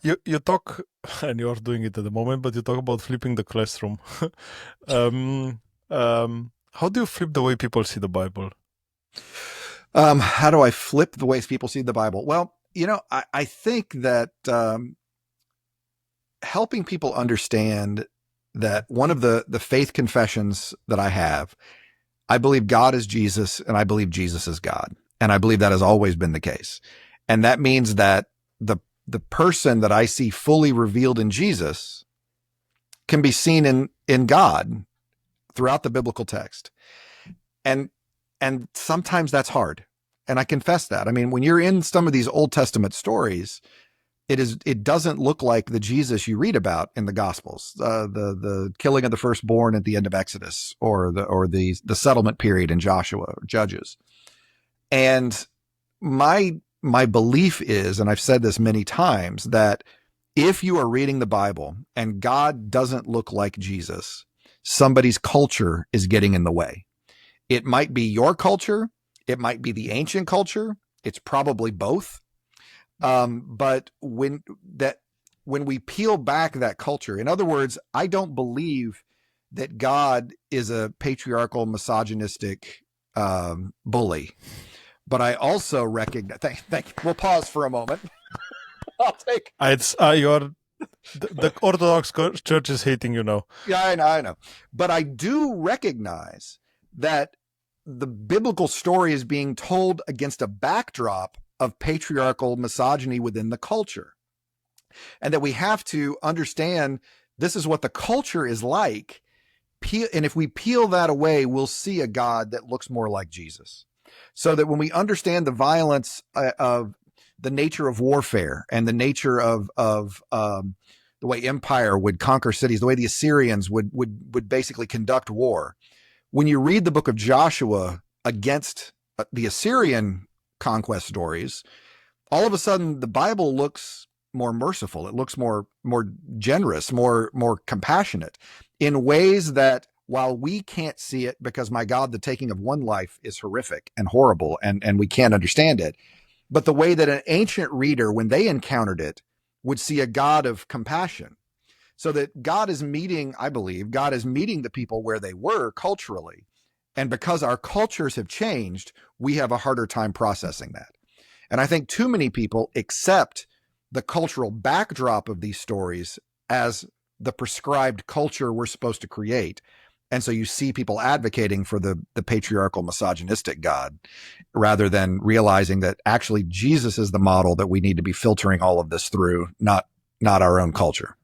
You talk, and you're doing it at the moment, but you talk about flipping the classroom. How do you flip the way people see the Bible? How do I flip the ways people see the Bible? Well, I think that helping people understand that one of the faith confessions that I have, I believe God is Jesus and I believe Jesus is God. And I believe that has always been the case. And that means that the person that I see fully revealed in Jesus can be seen in God throughout the biblical text. And sometimes that's hard. And I confess that. I mean, when you're in some of these Old Testament stories, it doesn't look like the Jesus you read about in the Gospels, the killing of the firstborn at the end of Exodus, or the settlement period in Joshua or Judges. And my belief is, and I've said this many times, that if you are reading the Bible and God doesn't look like Jesus, somebody's culture is getting in the way. It might be your culture. It might be the ancient culture. It's probably both. But when we peel back that culture, in other words, I don't believe that God is a patriarchal, misogynistic bully. But I also recognize. Thank you. We'll pause for a moment. I'll take. It's the Orthodox Church is hating you now. Yeah, I know. But I do recognize that the biblical story is being told against a backdrop of patriarchal misogyny within the culture, and that we have to understand this is what the culture is like. And if we peel that away, we'll see a God that looks more like Jesus. So that when we understand the violence of the nature of warfare and the nature of the way empire would conquer cities, the way the Assyrians would basically conduct war. When you read the book of Joshua against the Assyrian conquest stories, all of a sudden the Bible looks more merciful. It looks more generous, more compassionate in ways that, while we can't see it because, my God, the taking of one life is horrific and horrible and we can't understand it. But the way that an ancient reader, when they encountered it, would see a God of compassion. So that God is meeting, I believe, God is meeting the people where they were culturally. And because our cultures have changed, we have a harder time processing that. And I think too many people accept the cultural backdrop of these stories as the prescribed culture we're supposed to create. And so you see people advocating for the patriarchal, misogynistic God, rather than realizing that actually Jesus is the model that we need to be filtering all of this through, not our own culture.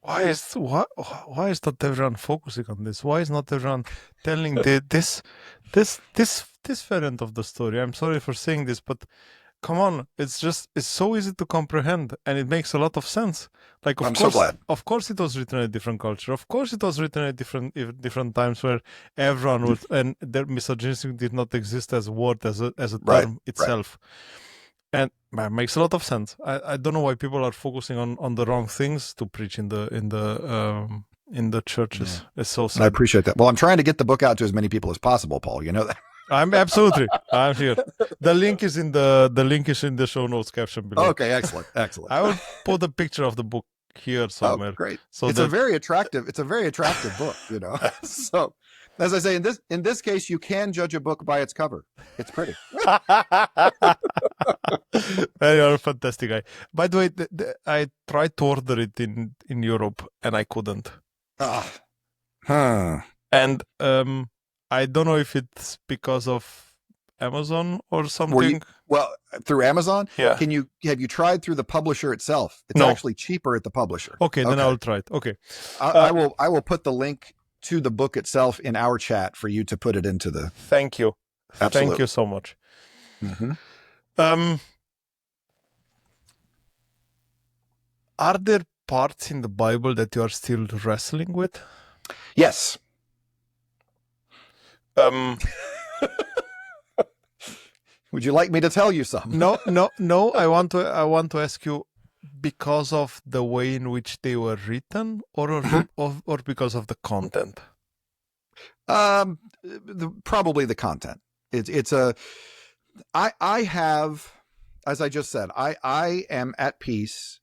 why is not everyone focusing on this? Why is not everyone telling this variant of the story? I'm sorry for saying this, but come on, it's so easy to comprehend, and it makes a lot of sense. Like, I'm so glad. Of course, it was written in a different culture. Of course, it was written at different times where everyone would, and their misogyny did not exist as a word, as a term itself. And it makes a lot of sense. I don't know why people are focusing on the wrong things to preach in the churches. Yeah. It's so sad. I appreciate that. Well, I'm trying to get the book out to as many people as possible, Paul. You know that. I'm here. The link is in the show notes caption below. Okay, excellent. I will put a picture of the book here somewhere. Oh, great. So it's a very attractive book, you know. So, as I say, in this case, you can judge a book by its cover. It's pretty. You're a fantastic guy. By the way, I tried to order it in Europe and I couldn't. And I don't know if it's because of Amazon or something. Through Amazon? Yeah. Have you tried through the publisher itself? It's actually cheaper at the publisher. Okay, then I'll try it. Okay. I will put the link to the book itself in our chat for you to put it into the... Thank you. Absolutely. Thank you so much. Mm-hmm. Are there parts in the Bible that you are still wrestling with? Yes. Would you like me to tell you some? No. I want to ask you, because of the way in which they were written, or because of the content? Probably the content. I have, as I just said, I am at peace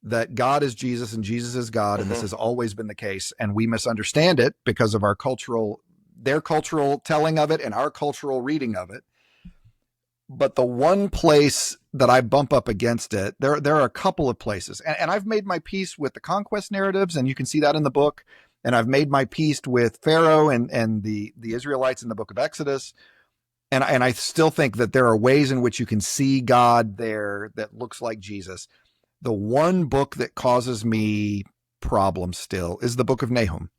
that God is Jesus and Jesus is God, and this has always been the case, and we misunderstand it because of their cultural telling of it and our cultural reading of it. But the one place that I bump up against it, there are a couple of places, and I've made my peace with the conquest narratives, and you can see that in the book. And I've made my peace with Pharaoh and the Israelites in the book of Exodus. And I still think that there are ways in which you can see God there that looks like Jesus. The one book that causes me problems still is the book of Nahum.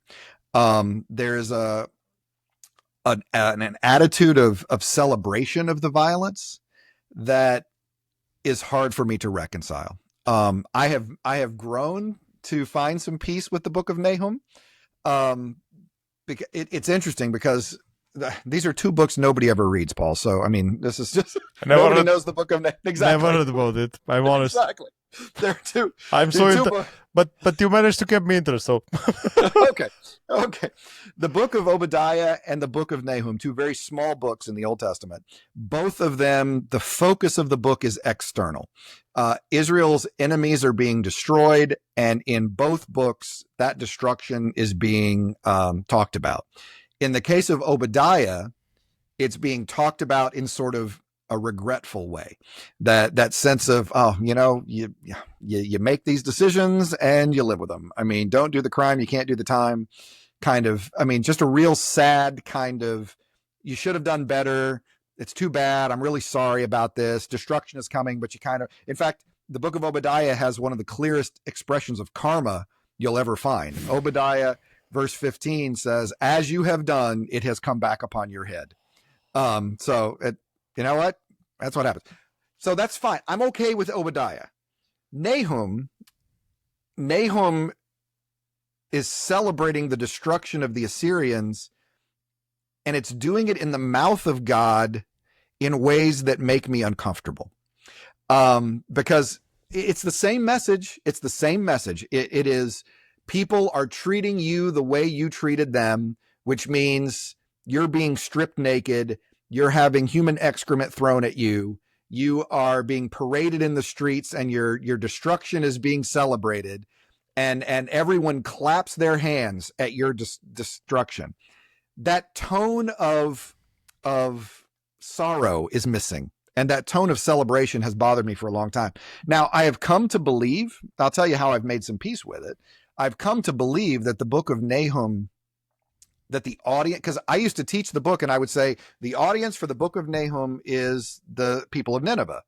There's an attitude of celebration of the violence that is hard for me to reconcile. I have grown to find some peace with the book of Nahum. It's interesting because these are two books nobody ever reads, Paul. So, I mean, this is just nobody knows the book of Nahum. Exactly. Never heard about it. I'm honest. Exactly. There are two. I'm sorry, but you managed to keep me interested. So. Okay. The book of Obadiah and the book of Nahum, two very small books in the Old Testament. Both of them, the focus of the book is external. Israel's enemies are being destroyed, and in both books, that destruction is being talked about. In the case of Obadiah, it's being talked about in sort of a regretful way, that sense of, you make these decisions and you live with them. I mean, don't do the crime, you can't do the time kind of. I mean, just a real sad kind of, you should have done better. It's too bad. I'm really sorry about this. Destruction is coming, but in fact, the book of Obadiah has one of the clearest expressions of karma you'll ever find. Obadiah verse 15 says, as you have done, it has come back upon your head. You know what? That's what happens. So that's fine. I'm okay with Obadiah. Nahum is celebrating the destruction of the Assyrians, and it's doing it in the mouth of God in ways that make me uncomfortable. Because it's the same message. It's the same message. It is, people are treating you the way you treated them, which means you're being stripped naked. You're having human excrement thrown at you. You are being paraded in the streets, and your destruction is being celebrated. And everyone claps their hands at your destruction. That tone of sorrow is missing. And that tone of celebration has bothered me for a long time. Now, I have come to believe, I'll tell you how I've made some peace with it. I've come to believe that the book of Nahum, that the audience, because I used to teach the book and I would say the audience for the book of Nahum is the people of Nineveh.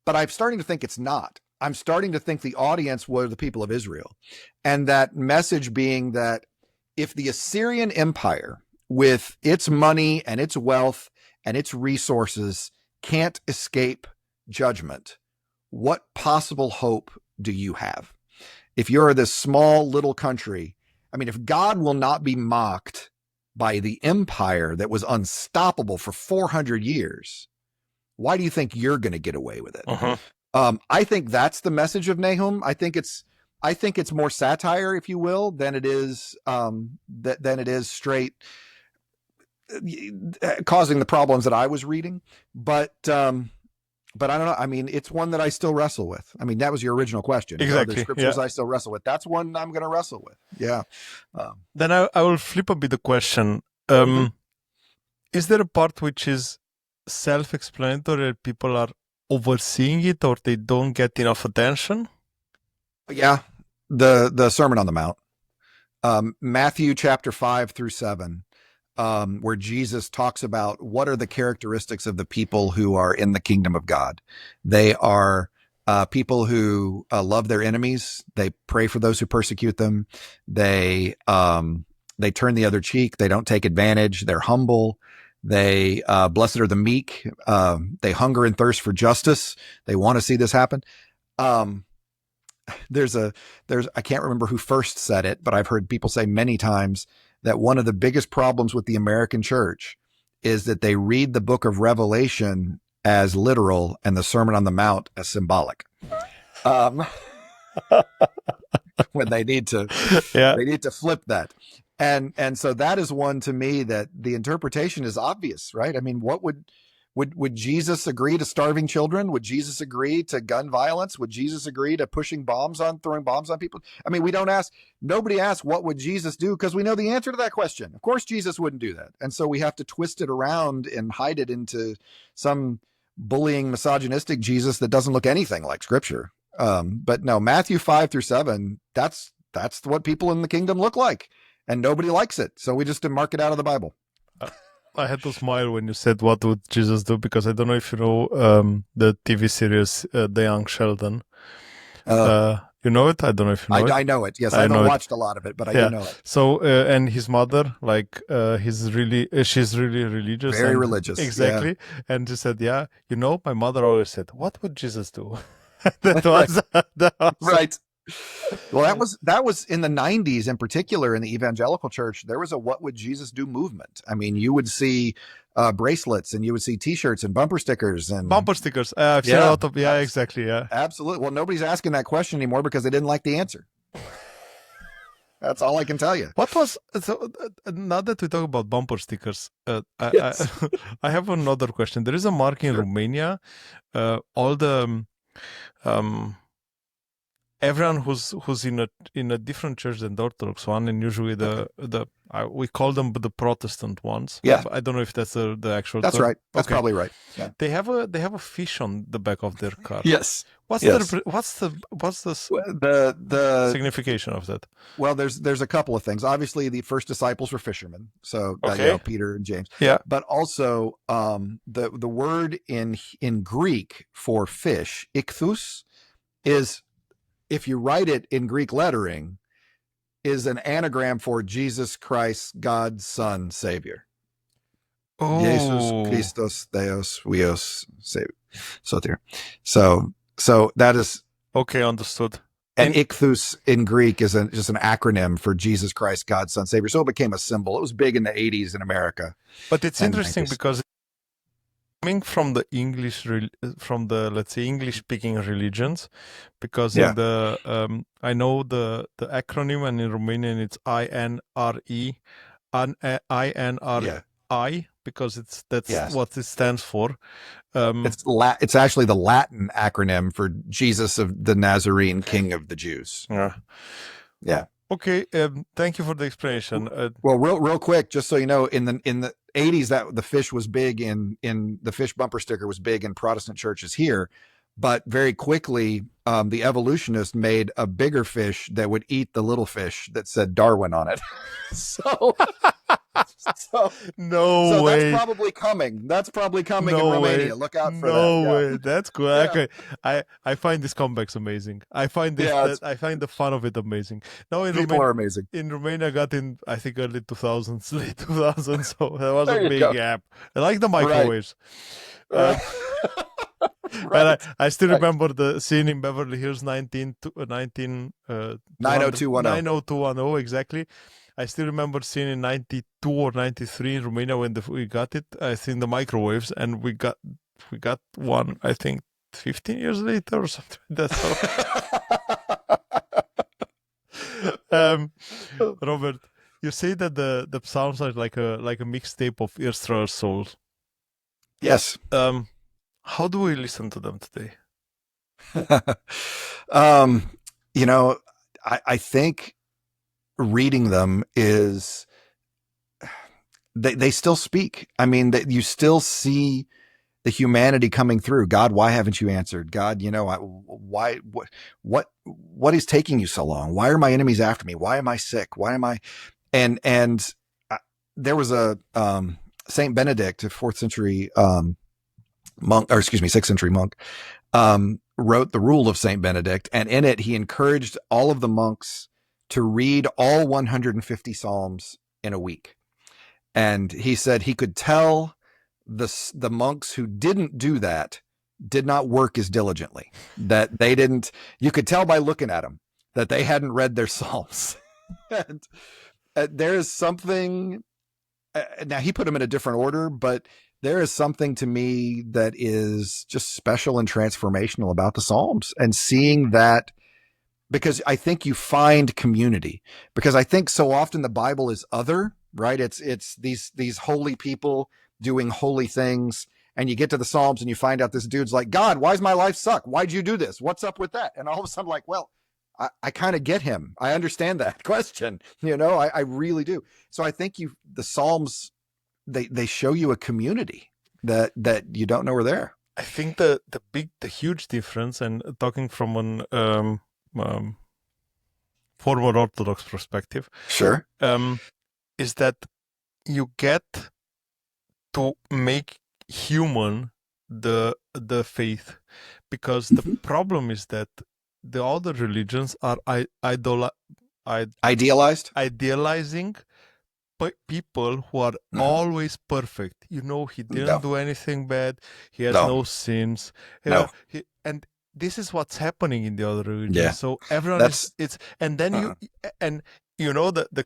But I'm starting to think it's not. I'm starting to think the audience were the people of Israel. And that message being that if the Assyrian Empire, with its money and its wealth and its resources, can't escape judgment, what possible hope do you have? If you're this small little country, I mean, if God will not be mocked by the empire that was unstoppable for 400 years, why do you think you're going to get away with it? I think that's the message of Nahum. I think it's more satire, if you will, than it is straight causing the problems that I was reading. But I don't know. I mean, it's one that I still wrestle with. I mean, that was your original question. Exactly. The scriptures I still wrestle with. That's one I'm going to wrestle with. Yeah. Then I will flip a bit the question. Is there a part which is self-explanatory, people are overseeing it, or they don't get enough attention? Yeah. The Sermon on the Mount. Matthew chapter 5-7. Where Jesus talks about what are the characteristics of the people who are in the kingdom of God. They are people who love their enemies. They pray for those who persecute them. They turn the other cheek. They don't take advantage. They're humble. They blessed are the meek. They hunger and thirst for justice. They want to see this happen. There's I can't remember who first said it, but I've heard people say many times that one of the biggest problems with the American church is that they read the book of Revelation as literal and the Sermon on the Mount as symbolic. When they need to, they need to flip that. And so that is one to me that the interpretation is obvious, right? I mean, what would Jesus agree to starving children? Would Jesus agree to gun violence? Would Jesus agree to throwing bombs on people? I mean, nobody asks, what would Jesus do? Because we know the answer to that question. Of course, Jesus wouldn't do that. And so we have to twist it around and hide it into some bullying, misogynistic Jesus that doesn't look anything like scripture. But no, Matthew 5-7, that's what people in the kingdom look like. And nobody likes it. So we just mark it out of the Bible. I had to smile when you said, what would Jesus do? Because I don't know if you know the TV series, The Young Sheldon. You know it? I don't know if you know it. I know it. Yes, I haven't watched a lot of it, but I do know it. So, and his mother, she's really religious. Very religious. Exactly. Yeah. And she said, my mother always said, what would Jesus do? That was right. Well, that was in the 90s in particular in the evangelical church. There was a what would Jesus do movement. I mean, you would see bracelets and you would see T-shirts and bumper stickers. I've seen a lot of, exactly. Yeah, absolutely. Well, nobody's asking that question anymore because they didn't like the answer. That's all I can tell you. Now that we talk about bumper stickers, yes. I have another question. There is a mark in Romania. All the everyone who's in a different church than the Orthodox one, and usually we call them the Protestant ones. Yeah, I don't know if that's the actual. That's term. right. That's probably right. Yeah. They have a fish on the back of their car. Yes. What's the signification of that? Well, there's a couple of things. Obviously, the first disciples were fishermen, so Peter and James. Yeah. But also, the word in Greek for fish, ichthus, is, if you write it in Greek lettering, is an anagram for Jesus Christ, God's Son, Savior. Oh. Jesus Christos Theos Huios Savior. So that is okay. Understood. And ichthus in Greek is just an acronym for Jesus Christ, God's Son, Savior. So it became a symbol. It was big in the 80s in America. But it's interesting because coming from the let's say English speaking religions, because in the I know the acronym, and in Romanian it's INRE, INRI, because that's what it stands for. It's actually the Latin acronym for Jesus of the Nazarene, King of the Jews. Yeah. Okay. Thank you for the explanation. Well, real quick, just so you know, in the 80s, that the fish was big in the fish bumper sticker was big in Protestant churches here, but very quickly, the evolutionists made a bigger fish that would eat the little fish that said Darwin on it. So No that's way. probably coming. That's probably coming in No Romania. way. Look out for that. No Yeah. way. That's cool. Yeah. Okay. I find this comebacks amazing. I find I find the fun of it amazing. Now People are amazing. in Romania, I got in, I think, early 2000s, late 2000s, so there was There a you big go. gap. I like the microwaves. Right. And I still remember the scene in Beverly Hills 90210. 90210. Exactly. I still remember seeing in 92 or 93 in Romania when we got it. I think the microwaves, and we got one, I think, 15 years later or something. That's how. Robert, you say that the psalms are like a mixtape of erstwhile souls. Yes. How do we listen to them today? I think reading them is they still speak. I mean, that you still see the humanity coming through. God, why haven't you answered? God, why, what is taking you so long? Why are my enemies after me? Why am I sick? Why am I? And there was a Saint Benedict, a 4th century monk, or excuse me, 6th century monk, wrote the Rule of Saint Benedict, and in it he encouraged all of the monks to read all 150 Psalms in a week. And he said he could tell the monks who didn't do that did not work as diligently, that they didn't, you could tell by looking at them that they hadn't read their Psalms. And there is something, now he put them in a different order, but there is something to me that is just special and transformational about the Psalms, and seeing that, because I think you find community, because I think so often the Bible is other, right? It's these holy people doing holy things, and you get to the Psalms and you find out this dude's like, God, why's my life suck? Why'd you do this? What's up with that? And all of a sudden, like, well, I kind of get him. I understand that question. I really do. So I think the Psalms, they show you a community that you don't know are there. I think the huge difference, and talking from an forward Orthodox perspective, sure, is that you get to make human the faith, because the problem is that the other religions are idealizing people who are always perfect. He didn't do anything bad. He has no sins. And this is what's happening in the other religions. Yeah. So everyone and then the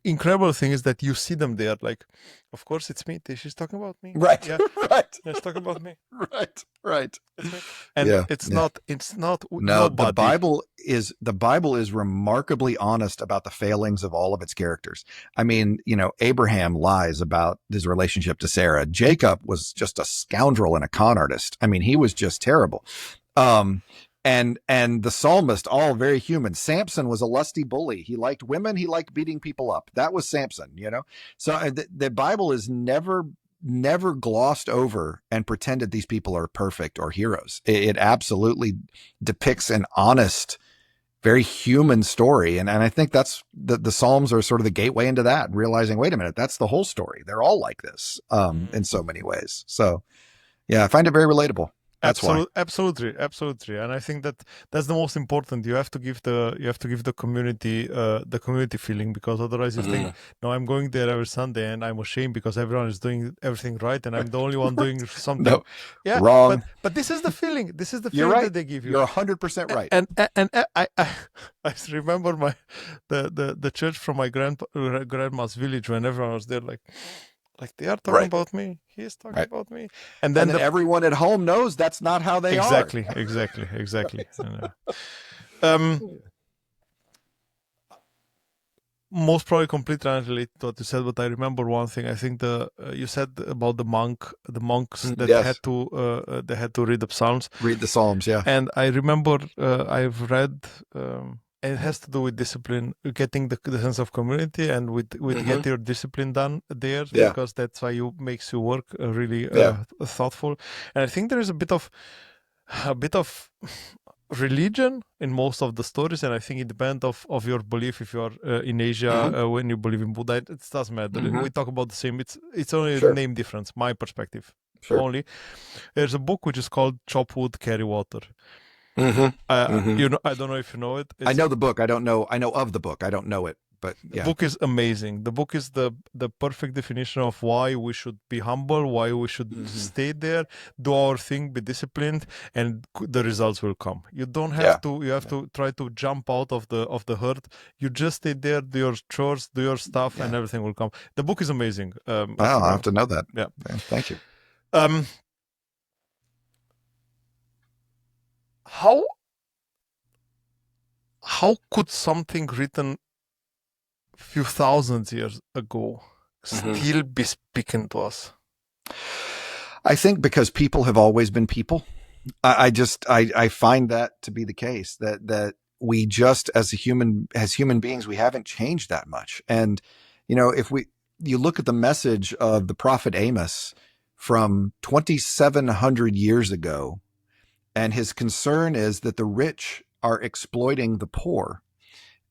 incredible thing is that you see them there, like, of course it's me. She's talking about me. Right. Yeah. Right. She's talking about me. Right. And it's not. No, nobody. the Bible is remarkably honest about the failings of all of its characters. I mean, Abraham lies about his relationship to Sarah. Jacob was just a scoundrel and a con artist. I mean, he was just terrible. And the psalmist, all very human. Samson was a lusty bully. He liked women. He liked beating people up. That was Samson, So the Bible is never glossed over and pretended these people are perfect or heroes. It absolutely depicts an honest, very human story. And I think that's the Psalms are sort of the gateway into that, realizing, wait a minute, that's the whole story. They're all like this, in so many ways. So yeah, I find it very relatable. Absolutely, and I think that's the most important. You have to give the community feeling, because otherwise you think, no, I'm going there every Sunday and I'm ashamed because everyone is doing everything right and I'm the only one doing something. No, yeah, wrong. But this is the feeling. This is the You're feeling right. that they give you. You're 100% right. And I remember the church from my grandma's village, when everyone was there, like they are talking about me. He is talking about me. And then everyone at home knows that's not how they are. Exactly. Most probably completely unrelated to what you said, but I remember one thing. I think you said about the monks that had to read the Psalms. Read the Psalms, yeah. And I remember I've read. And it has to do with discipline, getting the sense of community, and with get your discipline done there, because that's why makes you work really thoughtful. And I think there is a bit of religion in most of the stories, and I think it depends of your belief. If you are in Asia, when you believe in Buddha, it doesn't matter. We talk about the same. It's only a name difference. My perspective only. There's a book which is called Chop Wood, Carry Water. You know, I don't know if you know it. I know the book. I know of the book. I don't know it, but the book is amazing. The book is the perfect definition of why we should be humble, why we should stay there, do our thing, be disciplined, and the results will come. You don't have to. You have to try to jump out of the herd. You just stay there, do your chores, do your stuff, and everything will come. The book is amazing. I have to know that. Yeah, thank you. How could something written a few thousand years ago still be speaking to us? I think because people have always been people. I find that to be the case, that we just as human beings, we haven't changed that much. And, you know, if you look at the message of the prophet Amos from 2,700 years ago, and his concern is that the rich are exploiting the poor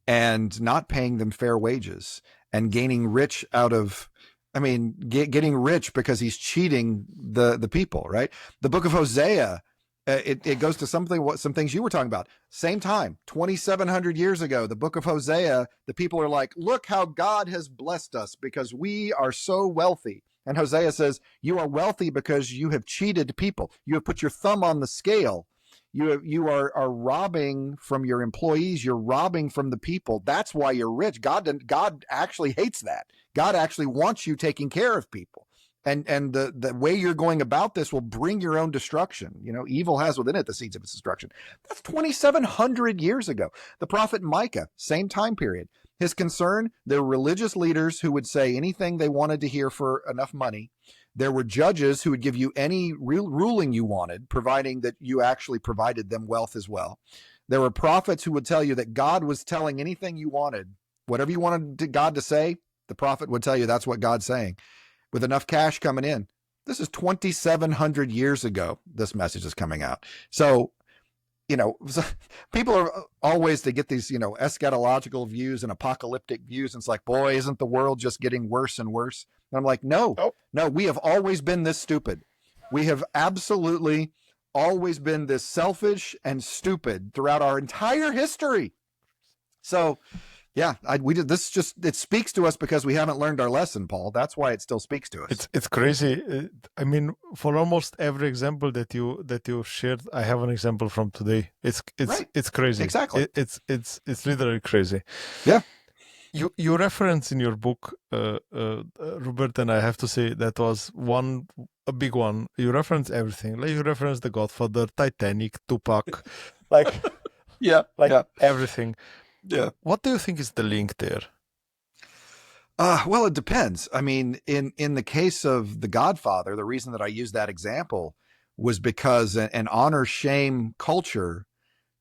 and not paying them fair wages and gaining rich out of, getting rich because he's cheating the people, right? The book of Hosea, it goes to some things you were talking about. Same time, 2,700 years ago, the book of Hosea, the people are like, look how God has blessed us because we are so wealthy. And Hosea says, you are wealthy because you have cheated people. You have put your thumb on the scale. You are robbing from your employees. You're robbing from the people. That's why you're rich. God actually hates that. God actually wants you taking care of people. And the way you're going about this will bring your own destruction. You know, evil has within it the seeds of its destruction. That's 2,700 years ago. The prophet Micah, same time period. His concern, there were religious leaders who would say anything they wanted to hear for enough money. There were judges who would give you any ruling you wanted, providing that you actually provided them wealth as well. There were prophets who would tell you that God was telling anything you wanted. Whatever you wanted God to say, the prophet would tell you that's what God's saying. With enough cash coming in. This is 2,700 years ago, this message is coming out. So, you know, people are always to get these, you know, eschatological views and apocalyptic views. And it's like, boy, isn't the world just getting worse and worse? And I'm like, no, we have always been this stupid. We have absolutely always been this selfish and stupid throughout our entire history. So, yeah, it speaks to us because we haven't learned our lesson, Paul. That's why it still speaks to us. It's crazy. I mean, for almost every example that you shared, I have an example from today. It's crazy. Exactly. It's literally crazy. Yeah. You reference in your book, Robert, and I have to say that was a big one. You reference everything. Like you reference The Godfather, Titanic, Tupac, like everything. Yeah. What do you think is the link there? Well, it depends. I mean, in the case of The Godfather, the reason that I used that example was because an honor-shame culture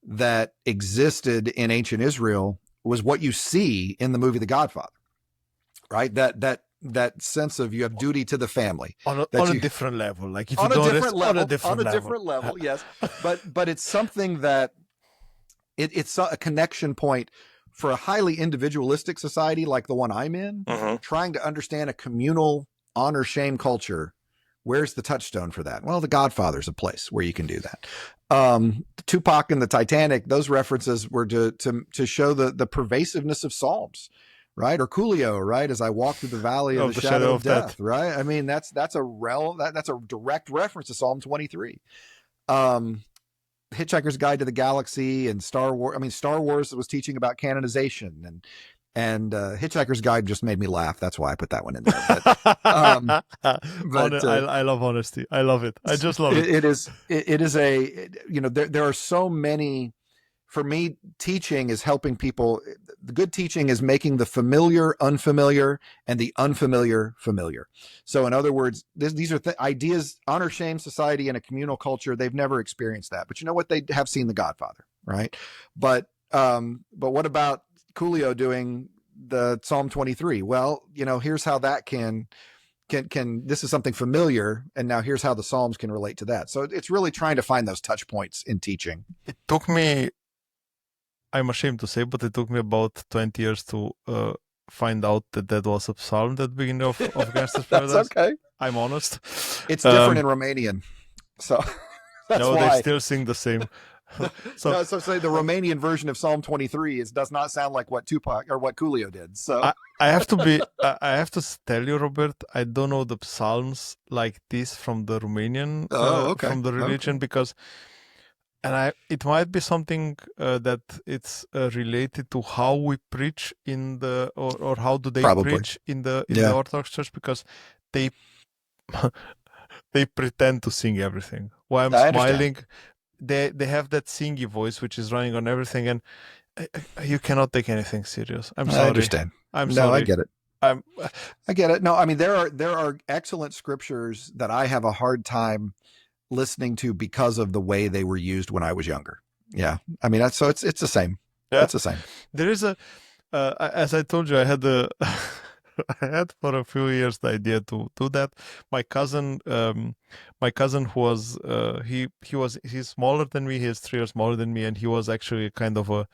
that existed in ancient Israel was what you see in the movie The Godfather, right? That sense of you have duty to the family on a different level, like if on you a don't different level, yes. But it's something that it's a connection point for a highly individualistic society like the one I'm in, trying to understand a communal honor shame culture. Where's the touchstone for that? Well, The Godfather's a place where you can do that. Tupac and the Titanic, those references were to show the pervasiveness of Psalms, right? Or Coolio, right? As I walk through the valley of the shadow of death, right? I mean, that's a direct reference to Psalm 23. Hitchhiker's Guide to the Galaxy and Star Wars. I mean, Star Wars was teaching about canonization, and Hitchhiker's Guide just made me laugh. That's why I put that one in there. But I love honesty. I love it. I just love it. It is there are so many. For me, teaching is helping people. The good teaching is making the familiar unfamiliar and the unfamiliar familiar. So in other words, these are ideas, honor shame society and a communal culture. They've never experienced that, but you know what? They have seen The Godfather, right? But what about Coolio doing the Psalm 23? Well, you know, here's how that can can this is something familiar, and now here's how the Psalms can relate to that. So it's really trying to find those touch points in teaching. It took me, I'm ashamed to say, but it took me about 20 years to find out that was a psalm at the beginning of Gangster's Paradise. That's okay. I'm honest. It's different in Romanian, so that's no, why. they still sing the same. So say the Romanian version of Psalm 23 does not sound like what Tupac or what Coolio did. So I have to tell you, Robert, I don't know the psalms like this from the Romanian from the religion because, and it might be something that it's related to how we preach in the or how do they preach in the Orthodox Church, because they they pretend to sing everything while I'm smiling. They have that singy voice which is running on everything, and you cannot take anything serious. I'm sorry. I understand. I'm sorry. No, I get it. I get it. No, I mean there are excellent scriptures that I have a hard time listening to because of the way they were used when I was younger. Yeah, I mean it's the same. Yeah, it's the same. There is a as I told you, I had I had for a few years the idea to do that. My cousin who was he's smaller than me. He's 3 years smaller than me, and he was actually kind of a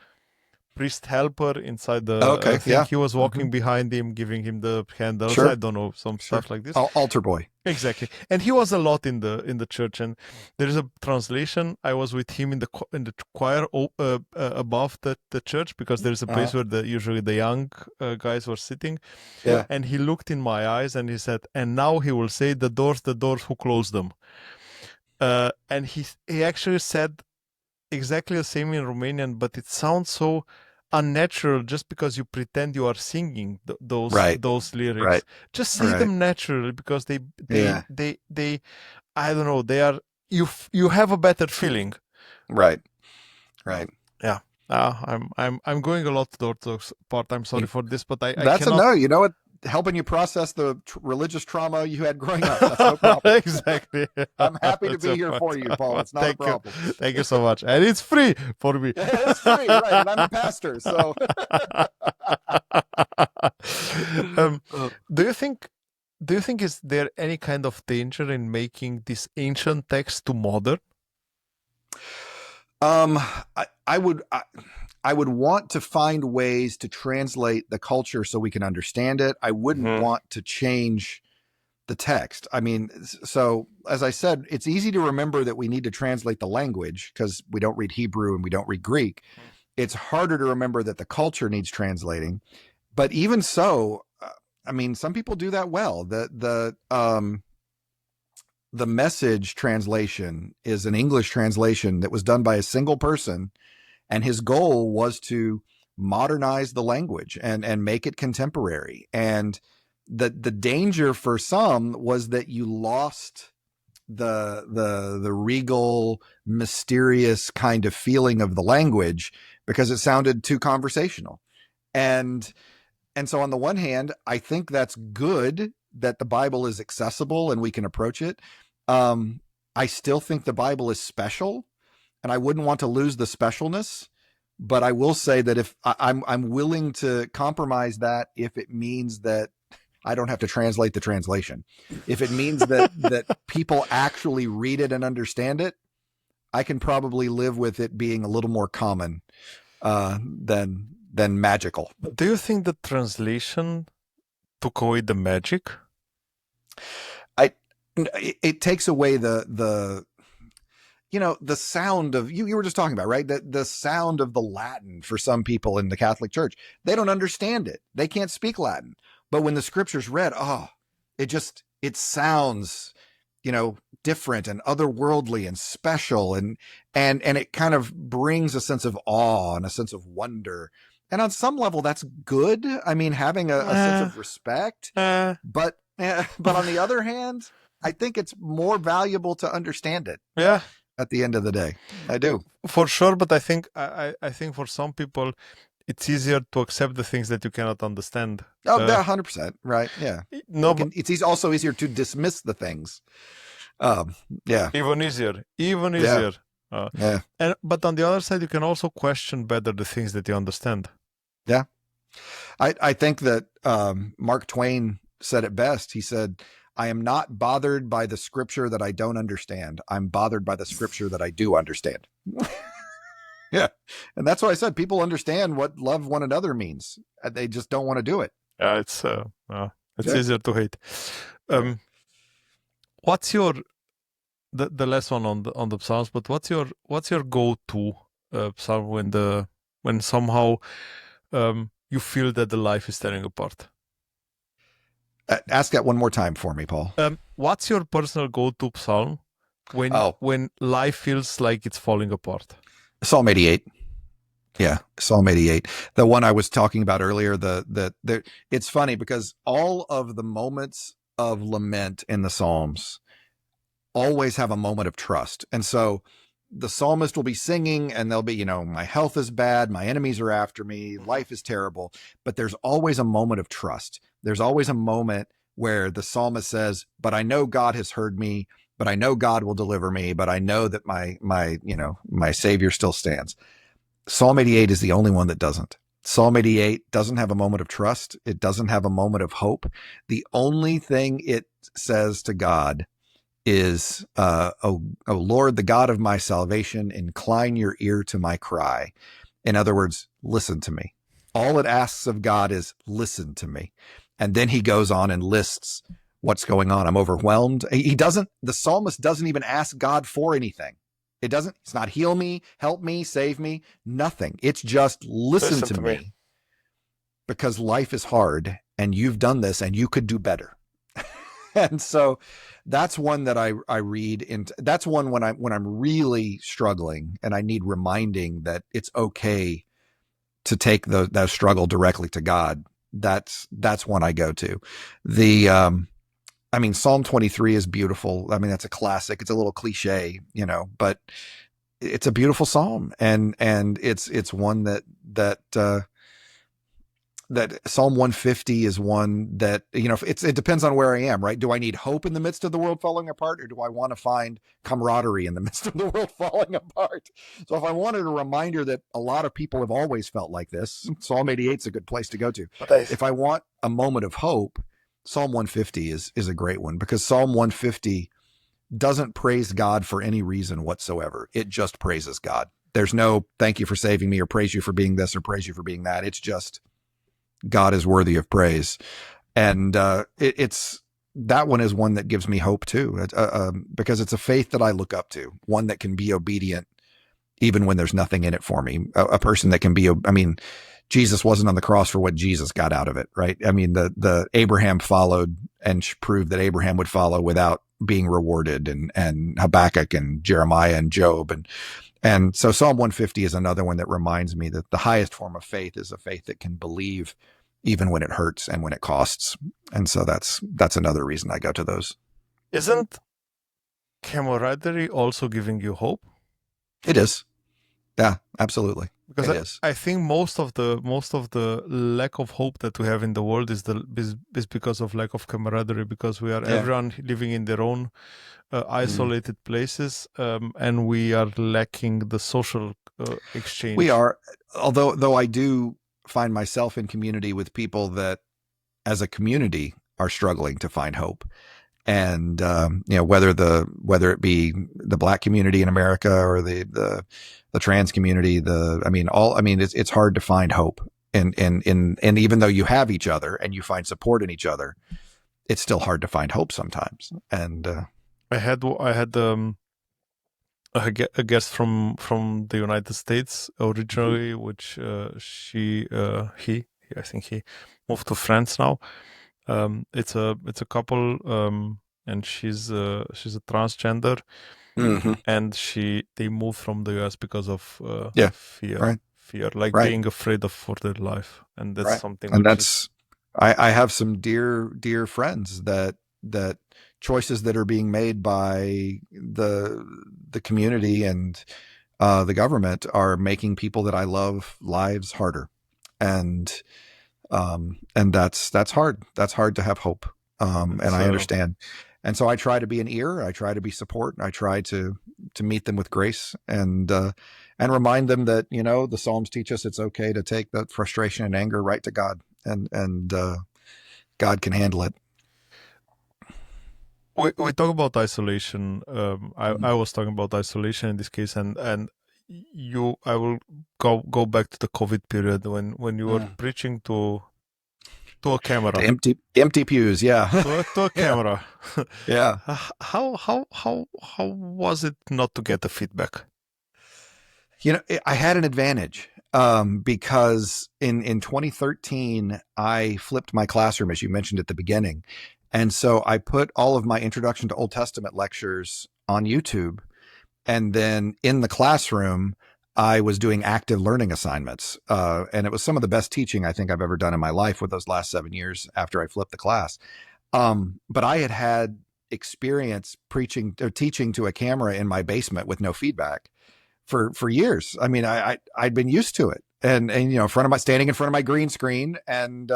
priest helper inside the thing. Yeah. He was walking behind him, giving him the candles. Sure. I don't know, some stuff like this. Altar boy. Exactly. And he was a lot in the church. And there is a translation. I was with him in the choir above the church, because there is a place where usually the young guys were sitting. Yeah. And he looked in my eyes and he said, "And now he will say, the doors who close them." And he actually said exactly the same in Romanian, but it sounds so unnatural just because you pretend you are singing those lyrics. Right. Just say them naturally, because they I don't know, they are you have a better feeling. Right. Yeah. I'm going a lot to the Orthodox part. I'm sorry for this, but I that's cannot... no. You know what? Helping you process the religious trauma you had growing up. That's no problem. Exactly. I'm happy to be here for you, Paul. It's not a problem. Thank you so much. And it's free for me. It's free, right? And I'm a pastor, so. Do you think is there any kind of danger in making this ancient text too modern? I would want to find ways to translate the culture so we can understand it. I wouldn't want to change the text. I mean, so as I said, it's easy to remember that we need to translate the language because we don't read Hebrew and we don't read Greek. It's harder to remember that the culture needs translating. But even so, I mean, some people do that well. The Message translation is an English translation that was done by a single person. And his goal was to modernize the language and make it contemporary. And the danger for some was that you lost the regal, mysterious kind of feeling of the language because it sounded too conversational. And so on the one hand, I think that's good that the Bible is accessible and we can approach it. I still think the Bible is special. And I wouldn't want to lose the specialness, but I will say that if I'm willing to compromise that if it means that I don't have to translate the translation. If it means that people actually read it and understand it, I can probably live with it being a little more common than magical. Do you think the translation took away the magic? It takes away the sound of you were just talking about, right? The sound of the Latin for some people in the Catholic Church. They don't understand it. They can't speak Latin. But when the scripture's read, it sounds, different and otherworldly and special. And it kind of brings a sense of awe and a sense of wonder. And on some level, that's good. I mean, having a sense of respect. But on the other hand, I think it's more valuable to understand it. Yeah. At the end of the day, I do. For sure, but I think for some people, it's easier to accept the things that you cannot understand. Oh, 100%, right? Yeah. No, it's also easier to dismiss the things. Yeah. Even easier. Yeah. But on the other side, you can also question better the things that you understand. Yeah. I think that Mark Twain said it best. He said, I am not bothered by the scripture that I don't understand. I'm bothered by the scripture that I do understand. Yeah. And that's why I said people understand what love one another means. They just don't want to do it. It's easier to hate. What's your the last one on the Psalms? But what's your go-to Psalm when somehow you feel that the life is tearing apart? Ask that one more time for me, Paul. What's your personal go-to Psalm when life feels like it's falling apart? Psalm 88. Yeah, Psalm 88. The one I was talking about earlier, it's funny because all of the moments of lament in the Psalms always have a moment of trust. And so the psalmist will be singing and they'll be, my health is bad, my enemies are after me, life is terrible, but there's always a moment of trust. There's always a moment where the psalmist says, but I know God has heard me, but I know God will deliver me, but I know that my Savior still stands. Psalm 88 is the only one that doesn't. Psalm 88 doesn't have a moment of trust. It doesn't have a moment of hope. The only thing it says to God is, O Lord, the God of my salvation, incline your ear to my cry. In other words, listen to me. All it asks of God is listen to me. And then he goes on and lists what's going on. I'm overwhelmed. The psalmist doesn't even ask God for anything. It's not heal me, help me, save me, nothing. It's just listen to me because life is hard and you've done this and you could do better. And so that's one that I read that's one when I'm really struggling and I need reminding that it's okay to take that struggle directly to God. That's one I go to. Psalm 23 is beautiful. That's a classic. It's a little cliche, but it's a beautiful Psalm. And it's one that Psalm 150 is one that, it depends on where I am, right? Do I need hope in the midst of the world falling apart, or do I want to find camaraderie in the midst of the world falling apart? So if I wanted a reminder that a lot of people have always felt like this, Psalm 88 is a good place to go to. If I want a moment of hope, Psalm 150 is a great one, because Psalm 150 doesn't praise God for any reason whatsoever. It just praises God. There's no thank you for saving me, or praise you for being this, or praise you for being that. It's just God is worthy of praise. And it's that one is one that gives me hope too, because it's a faith that I look up to, one that can be obedient even when there's nothing in it for me, a person that can be, Jesus wasn't on the cross for what Jesus got out of it, right? The Abraham followed and proved that Abraham would follow without being rewarded, and Habakkuk and Jeremiah and Job. And so Psalm 150 is another one that reminds me that the highest form of faith is a faith that can believe even when it hurts and when it costs. And so that's another reason I go to those. Isn't camaraderie also giving you hope? It is. Yeah, absolutely. Because I think most of the lack of hope that we have in the world is because of lack of camaraderie, because we are everyone living in their own isolated places, and we are lacking the social exchange. We are, although I do find myself in community with people that as a community are struggling to find hope. And, whether it be the Black community in America or the trans community, it's hard to find hope. And even though you have each other and you find support in each other, it's still hard to find hope sometimes. And, I had a guest from the United States originally, which he moved to France now. It's a couple, and she's a transgender, and they moved from the US because of fear, being afraid for their life, and that's something. And I have some dear friends that choices that are being made by the community and the government are making people that I love lives harder, and that's hard. That's hard to have hope. And I understand. And so I try to be an ear. I try to be support. I try to meet them with grace and remind them that, the Psalms teach us it's okay to take that frustration and anger right to God, and God can handle it. We talk about isolation. Mhm. I was talking about isolation in this case, and I will go back to the COVID period when you were Mm. preaching to a The camera, empty pews, yeah. to a Yeah, camera. yeah. How was it not to get the feedback? I had an advantage because in 2013 I flipped my classroom, as you mentioned at the beginning, and so I put all of my Introduction to Old Testament lectures on YouTube, and then in the classroom I was doing active learning assignments, and it was some of the best teaching I think I've ever done in my life with those last 7 years after I flipped the class. But I had experience preaching or teaching to a camera in my basement with no feedback for years. I mean, I'd been used to it, and standing in front of my green screen and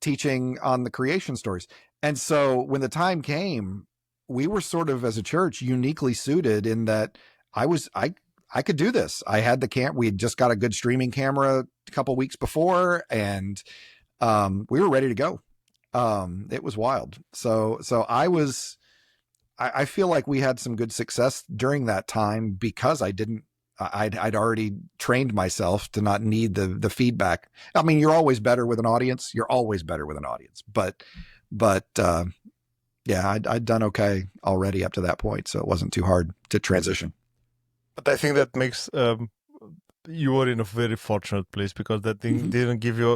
teaching on the creation stories. And so when the time came, we were sort of as a church uniquely suited in that I could do this. I had the we had just got a good streaming camera a couple weeks before, and we were ready to go. It was wild. So I feel like we had some good success during that time because I'd already trained myself to not need the feedback. I mean, you're always better with an audience. You're always better with an audience, but yeah, I'd done okay already up to that point, so it wasn't too hard to transition. But I think that makes you were in a very fortunate place because that thing Mhm. didn't give you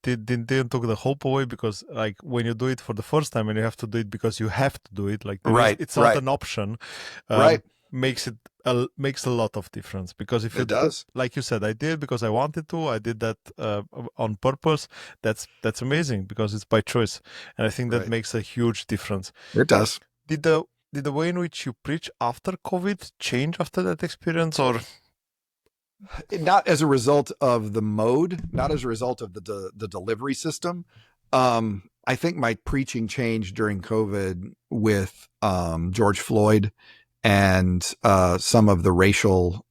didn't took the hope away, because like when you do it for the first time and you have to do it because you have to do it, like Right, it's not right, an option, right. makes it makes a lot. Of difference, because if you, It does. like you said, I did because I wanted to, I did that on purpose. That's amazing because it's by choice, and I think that Right. makes a huge difference. It does. Did the way in which you preach after COVID change after that experience, or Not as a result of the mode, not as a result of the delivery system. I think my preaching changed during COVID with George Floyd and some of the racial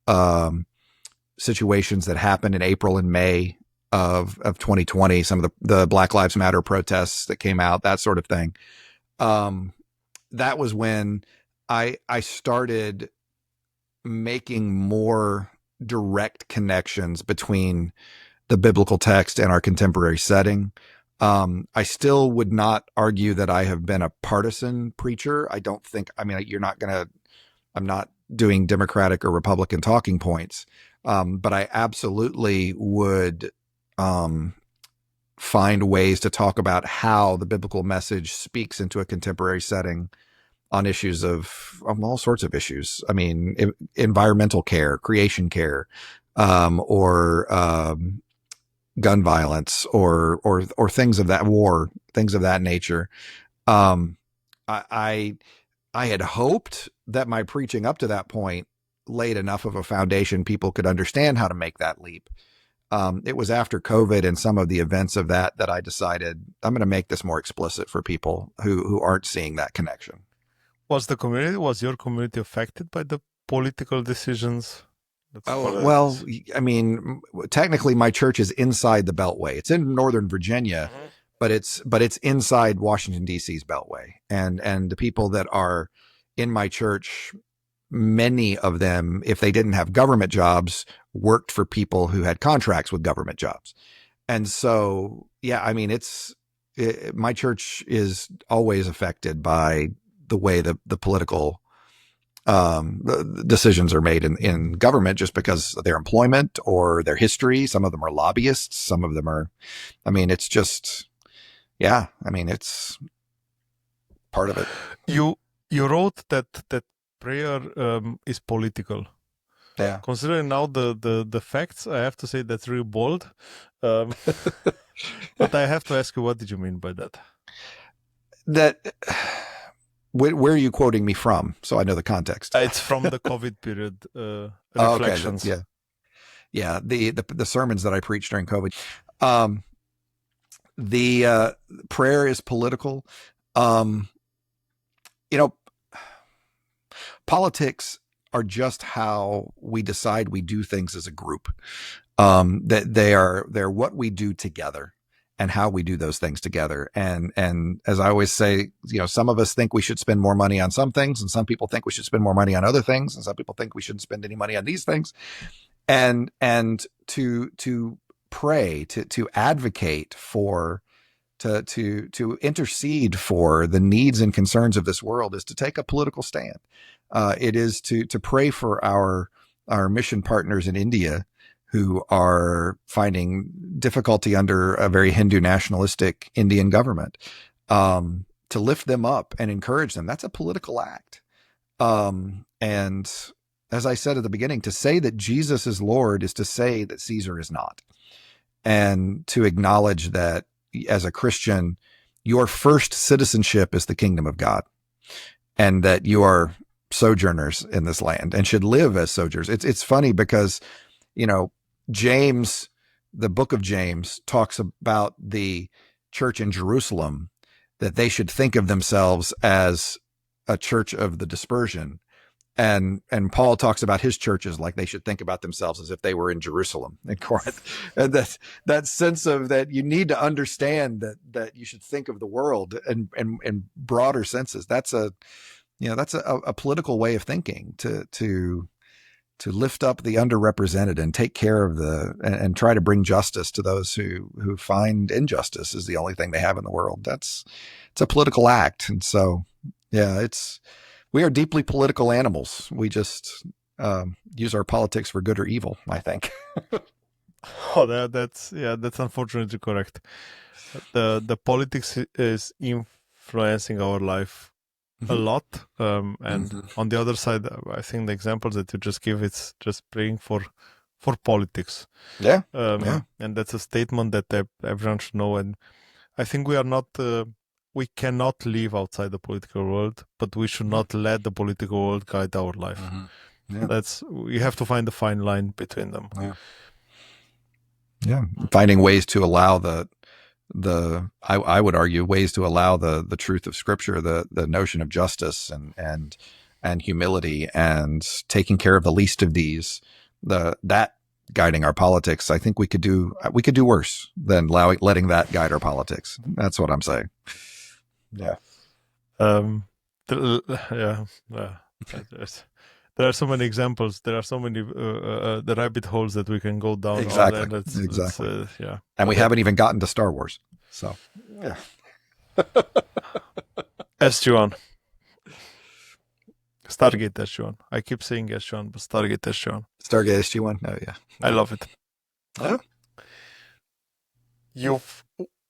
situations that happened in April and May of 2020. Some of the Black Lives Matter protests that came out, that sort of thing. Um, that was when I started making more direct connections between the biblical text and our contemporary setting. I still would not argue that I have been a partisan preacher. I don't think, I mean, I'm not doing Democratic or Republican talking points. But I absolutely would find ways to talk about how the biblical message speaks into a contemporary setting on issues of all sorts of issues. I mean, environmental care, creation care, or gun violence, or things of that war, things of that nature. Um, I I had hoped that my preaching up to that point laid enough of a foundation people could understand how to make that leap. It was after COVID and some of the events of that I decided I'm going to make this more explicit for people who aren't seeing that connection. was your community affected by the political decisions? Let's call Oh, it well, this. I mean, technically my church is inside the Beltway. It's in Northern Virginia, Mhm. but it's inside Washington D.C.'s Beltway. And the people that are in my church, many of them, if they didn't have government jobs, worked for people who had contracts with government jobs. And so, yeah, I mean, my church is always affected by the way the political the decisions are made in government just because of their employment or their history. Some of them are lobbyists. Some of them are, I mean, it's just, yeah, I mean, it's part of it. You wrote that prayer is political. Yeah. Considering now the facts, I have to say that's really bold. Um, but I have to ask you, what did you mean by that? That, where are you quoting me from? So I know the context. It's from the COVID period Oh, okay. reflections. Yeah. Yeah. The sermons that I preached during COVID. Um, the prayer is political. Um, you know, politics are just how we decide we do things as a group. That they're what we do together. and how we do those things together. And as I always say, some of us think we should spend more money on some things, and some people think we should spend more money on other things, and some people think we shouldn't spend any money on these things. And to pray, to advocate for, to intercede for the needs and concerns of this world is to take a political stand. It is to pray for our mission partners in India who are finding difficulty under a very Hindu nationalistic Indian government, to lift them up and encourage them. That's a political act. And as I said at the beginning, to say that Jesus is Lord is to say that Caesar is not, and to acknowledge that as a Christian, your first citizenship is the kingdom of God, and that you are sojourners in this land and should live as sojourners. It's funny because, James, the book of James, talks about the church in Jerusalem, that they should think of themselves as a church of the dispersion. And Paul talks about his churches like they should think about themselves as if they were in Jerusalem, in Corinth. And that sense of that you need to understand that you should think of the world in broader senses. That's a political way of thinking, to lift up the underrepresented and take care of and try to bring justice to those who find injustice is the only thing they have in the world. It's a political act. And so, we are deeply political animals. We just use our politics for good or evil, I think. Oh, that's unfortunately correct. The politics is influencing our life a lot, and on the other side, I think the examples that you just give, it's just praying for politics. And that's a statement that everyone should know. And I think we are not, we cannot live outside the political world, but we should not let the political world guide our life. We have to find a fine line between them. Finding ways to allow I would argue ways to allow the truth of Scripture, the notion of justice and humility and taking care of the least of these, that guiding our politics. I think we could do worse than letting that guide our politics. That's what I'm saying. There are so many examples. There are so many the rabbit holes that we can go down. Exactly. And we haven't even gotten to Star Wars. So, SG-1. Stargate SG-1. I keep saying SG-1, but Stargate SG-1. Stargate SG-1? Oh, yeah. I love it.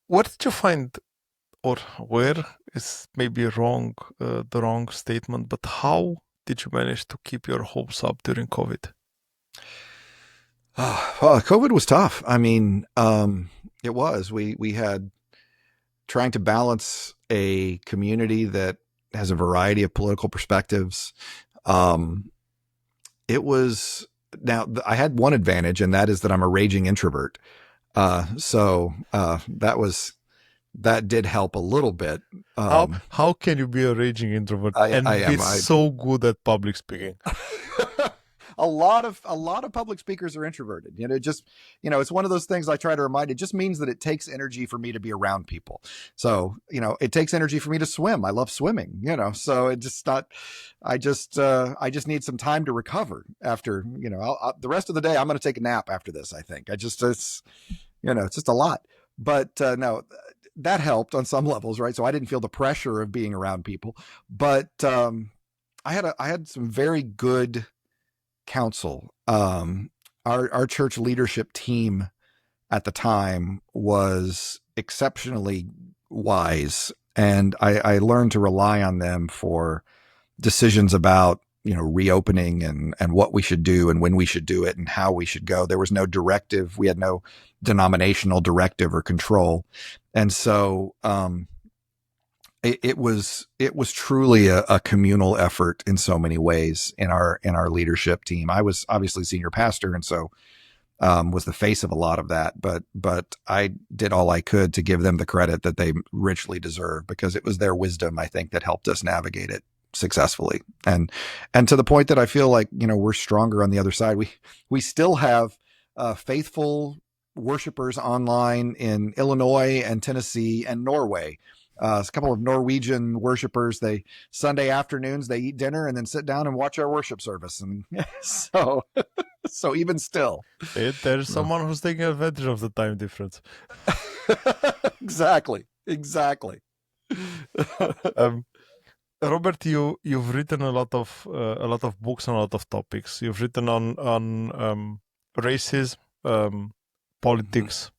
What did you find, or where is maybe the wrong statement, but how did you manage to keep your hopes up during COVID? Well, COVID was tough. I mean, it was. We had trying to balance a community that has a variety of political perspectives. It was, now I had one advantage, and that is that I'm a raging introvert. So that did help a little bit. How can you be a raging introvert and be so good at public speaking? A lot of public speakers are introverted. It's one of those things I try to remind. It just means that it takes energy for me to be around people. So, it takes energy for me to swim. I love swimming, so it just not, I just need some time to recover after, the rest of the day, I'm going to take a nap after this. I think it's just a lot, but no, that helped on some levels. Right. So I didn't feel the pressure of being around people, but I had some very good counsel. Our church leadership team at the time was exceptionally wise, and I learned to rely on them for decisions about reopening and what we should do and when we should do it and how we should go. There was no directive. We had no denominational directive or control, and so it was truly a communal effort in so many ways in our leadership team. I was obviously senior pastor, and so was the face of a lot of that, but I did all I could to give them the credit that they richly deserve, because it was their wisdom, I think, that helped us navigate it successfully. And to the point that I feel like, we're stronger on the other side. We still have faithful worshipers online in Illinois and Tennessee and Norway. A couple of Norwegian worshipers, Sunday afternoons, they eat dinner and then sit down and watch our worship service. And so even still. There's someone who's taking advantage of the time difference. Exactly. Robert, you've written a lot of books on a lot of topics. You've written on racism, politics,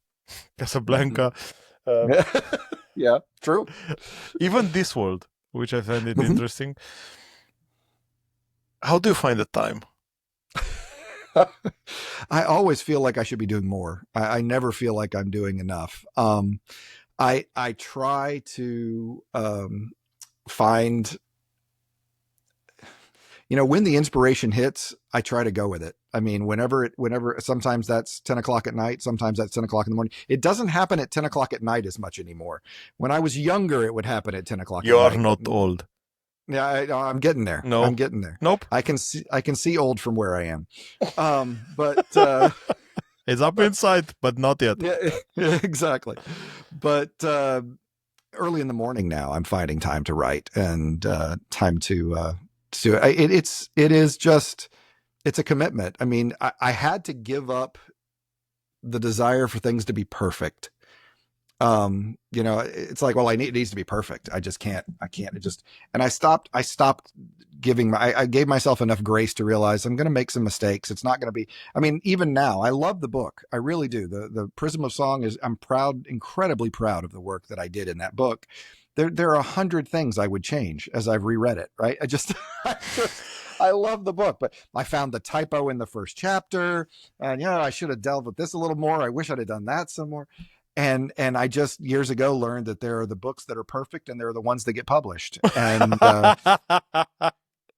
Casablanca. Yeah, true. Even Discworld, which I find it interesting. How do you find the time? I always feel like I should be doing more. I never feel like I'm doing enough. I try to find, when the inspiration hits, I try to go with it. I mean, whenever, sometimes that's 10 o'clock at night, sometimes that's 10 o'clock in the morning. It doesn't happen at 10 o'clock at night as much anymore. When I was younger, it would happen at 10 o'clock. You are not old. Yeah, I'm getting there. No, I'm getting there. Nope. I can see old from where I am. But it's up inside, but not yet. Yeah, exactly. But early in the morning now, I'm finding time to write and time to it's a commitment. I mean, I had to give up the desire for things to be perfect. It's like, well, it needs to be perfect. I can't, and I stopped I gave myself enough grace to realize I'm going to make some mistakes. It's not going to be, even now, I love the book. I really do. The Prism of Song I'm incredibly proud of the work that I did in that book. There are 100 things I would change as I've reread it. Right. I love the book, but I found the typo in the first chapter and, I should have dealt with this a little more. I wish I'd have done that some more. And I just years ago learned that there are the books that are perfect and there are the ones that get published. And,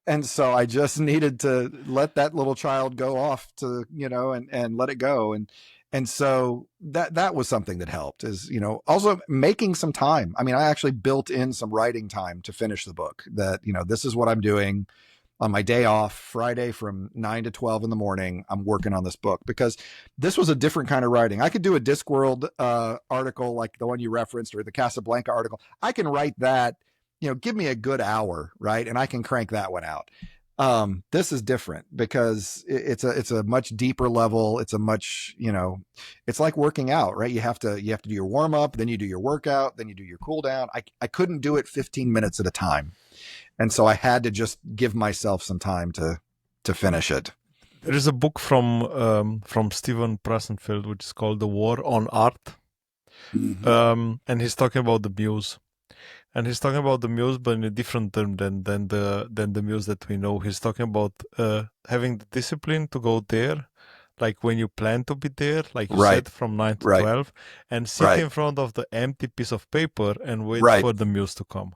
and so I just needed to let that little child go off to, and let it go. And so that was something that helped is, also making some time. I actually built in some writing time to finish the book that, this is what I'm doing. On my day off, Friday from 9 to 12 in the morning, I'm working on this book because this was a different kind of writing. I could do a Discworld article like the one you referenced or the Casablanca article. I can write that, give me a good hour, right? And I can crank that one out. This is different because it's a much deeper level. It's a much, it's like working out, right? You have to do your warm up, then you do your workout, then you do your cool down. I couldn't do it 15 minutes at a time. And so I had to just give myself some time to finish it. There is a book from Steven Pressfield, which is called The War on Art. Mm-hmm. And he's talking about the muse. And he's talking about the muse, but in a different term than the muse that we know. He's talking about having the discipline to go there, like when you plan to be there, like you said, from 9 to 12, and sit in front of the empty piece of paper and wait for the muse to come.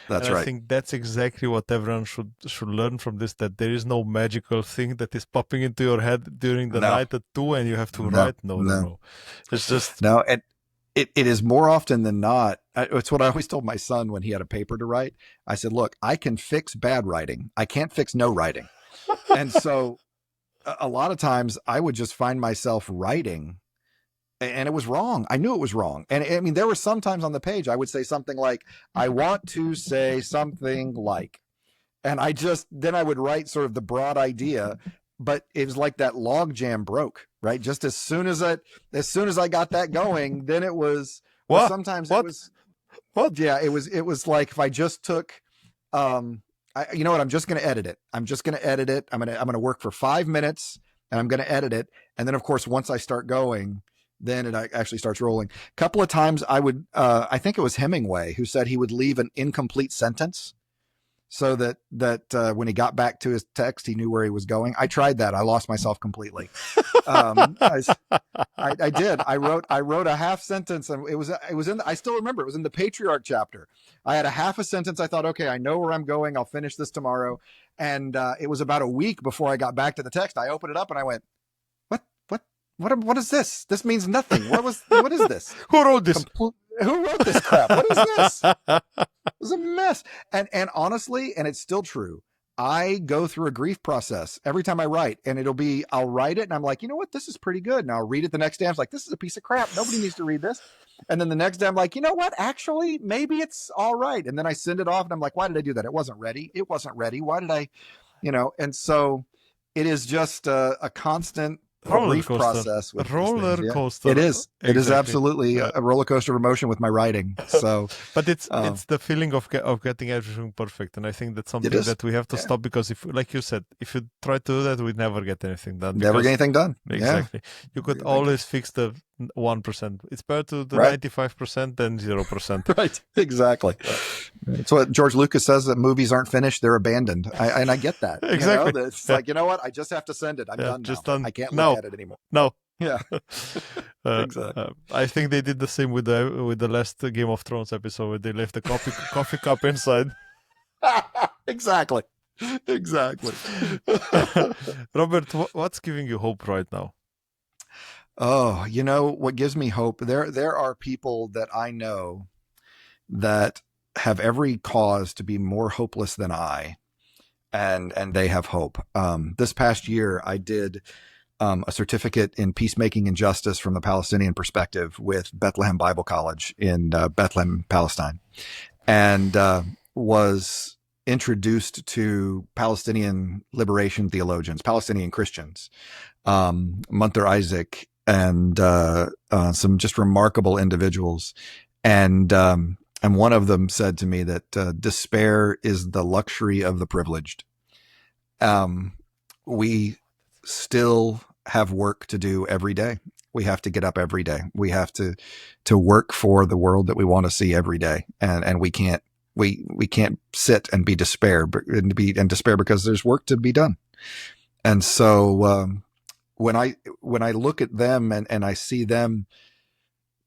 That's right. I think that's exactly what everyone should learn from this, that there is no magical thing that is popping into your head during the night at 2 and you have to write. No. It's just... No, and it is more often than not. It's what I always told my son when he had a paper to write. I said, look, I can fix bad writing. I can't fix no writing. And so a lot of times I would just find myself writing and it was wrong. I knew it was wrong. And there were some times on the page I would say something like, I want to say something like, and then I would write sort of the broad idea, but it was like that log jam broke, right? Just as soon as I got that going, then it was, what? Sometimes what? It was, what? Yeah, it was like, if I just took, you know what? I'm just going to edit it. I'm going to work for 5 minutes and I'm going to edit it. And then of course, once I start going, then it actually starts rolling. A couple of times I would, I think it was Hemingway who said he would leave an incomplete sentence so that when he got back to his text, he knew where he was going. I tried that. I lost myself completely. I did. I wrote a half sentence and it was I still remember it was in the patriarch chapter. I had a half a sentence. I thought, okay, I know where I'm going. I'll finish this tomorrow. And it was about a week before I got back to the text. I opened it up and I went, what is this? This means nothing. What is this? Who wrote this? Who wrote this crap? What is this? It was a mess. And honestly, and it's still true, I go through a grief process every time I write, and I'll write it and I'm like, you know what, this is pretty good. And I'll read it the next day. I'm like, this is a piece of crap. Nobody needs to read this. And then the next day I'm like, you know what, actually, maybe it's all right. And then I send it off and I'm like, why did I do that? It wasn't ready. Why did I, and so it is just a constant grief process with roller coaster. It is. Exactly. It is absolutely a roller coaster of emotion with my writing. So, but it's the feeling of getting everything perfect, and I think that's something that we have to stop, because if, like you said, if you try to do that, we never get anything done. Never get anything done. Exactly. Yeah. You could always fix the 1%. It's better to the 95% than 0%. Right. Exactly. It's what George Lucas says, that movies aren't finished; they're abandoned. And I get that. Exactly. It's like, you know what? I just have to send it. I'm done now. I can't look at it anymore. No. Yeah. Exactly. I think they did the same with the last Game of Thrones episode, where they left the coffee cup inside. Exactly. Robert, what's giving you hope right now? Oh, what gives me hope? There are people that I know that have every cause to be more hopeless than I, and they have hope. This past year, I did a certificate in peacemaking and justice from the Palestinian perspective with Bethlehem Bible College in Bethlehem, Palestine, and was introduced to Palestinian liberation theologians, Palestinian Christians, Munther Isaac, and some just remarkable individuals. And one of them said to me that despair is the luxury of the privileged. We still have work to do every day. We have to get up every day. We have to work for the world that we want to see every day. And we can't sit and be despair because there's work to be done. And so, when I look at them and I see them,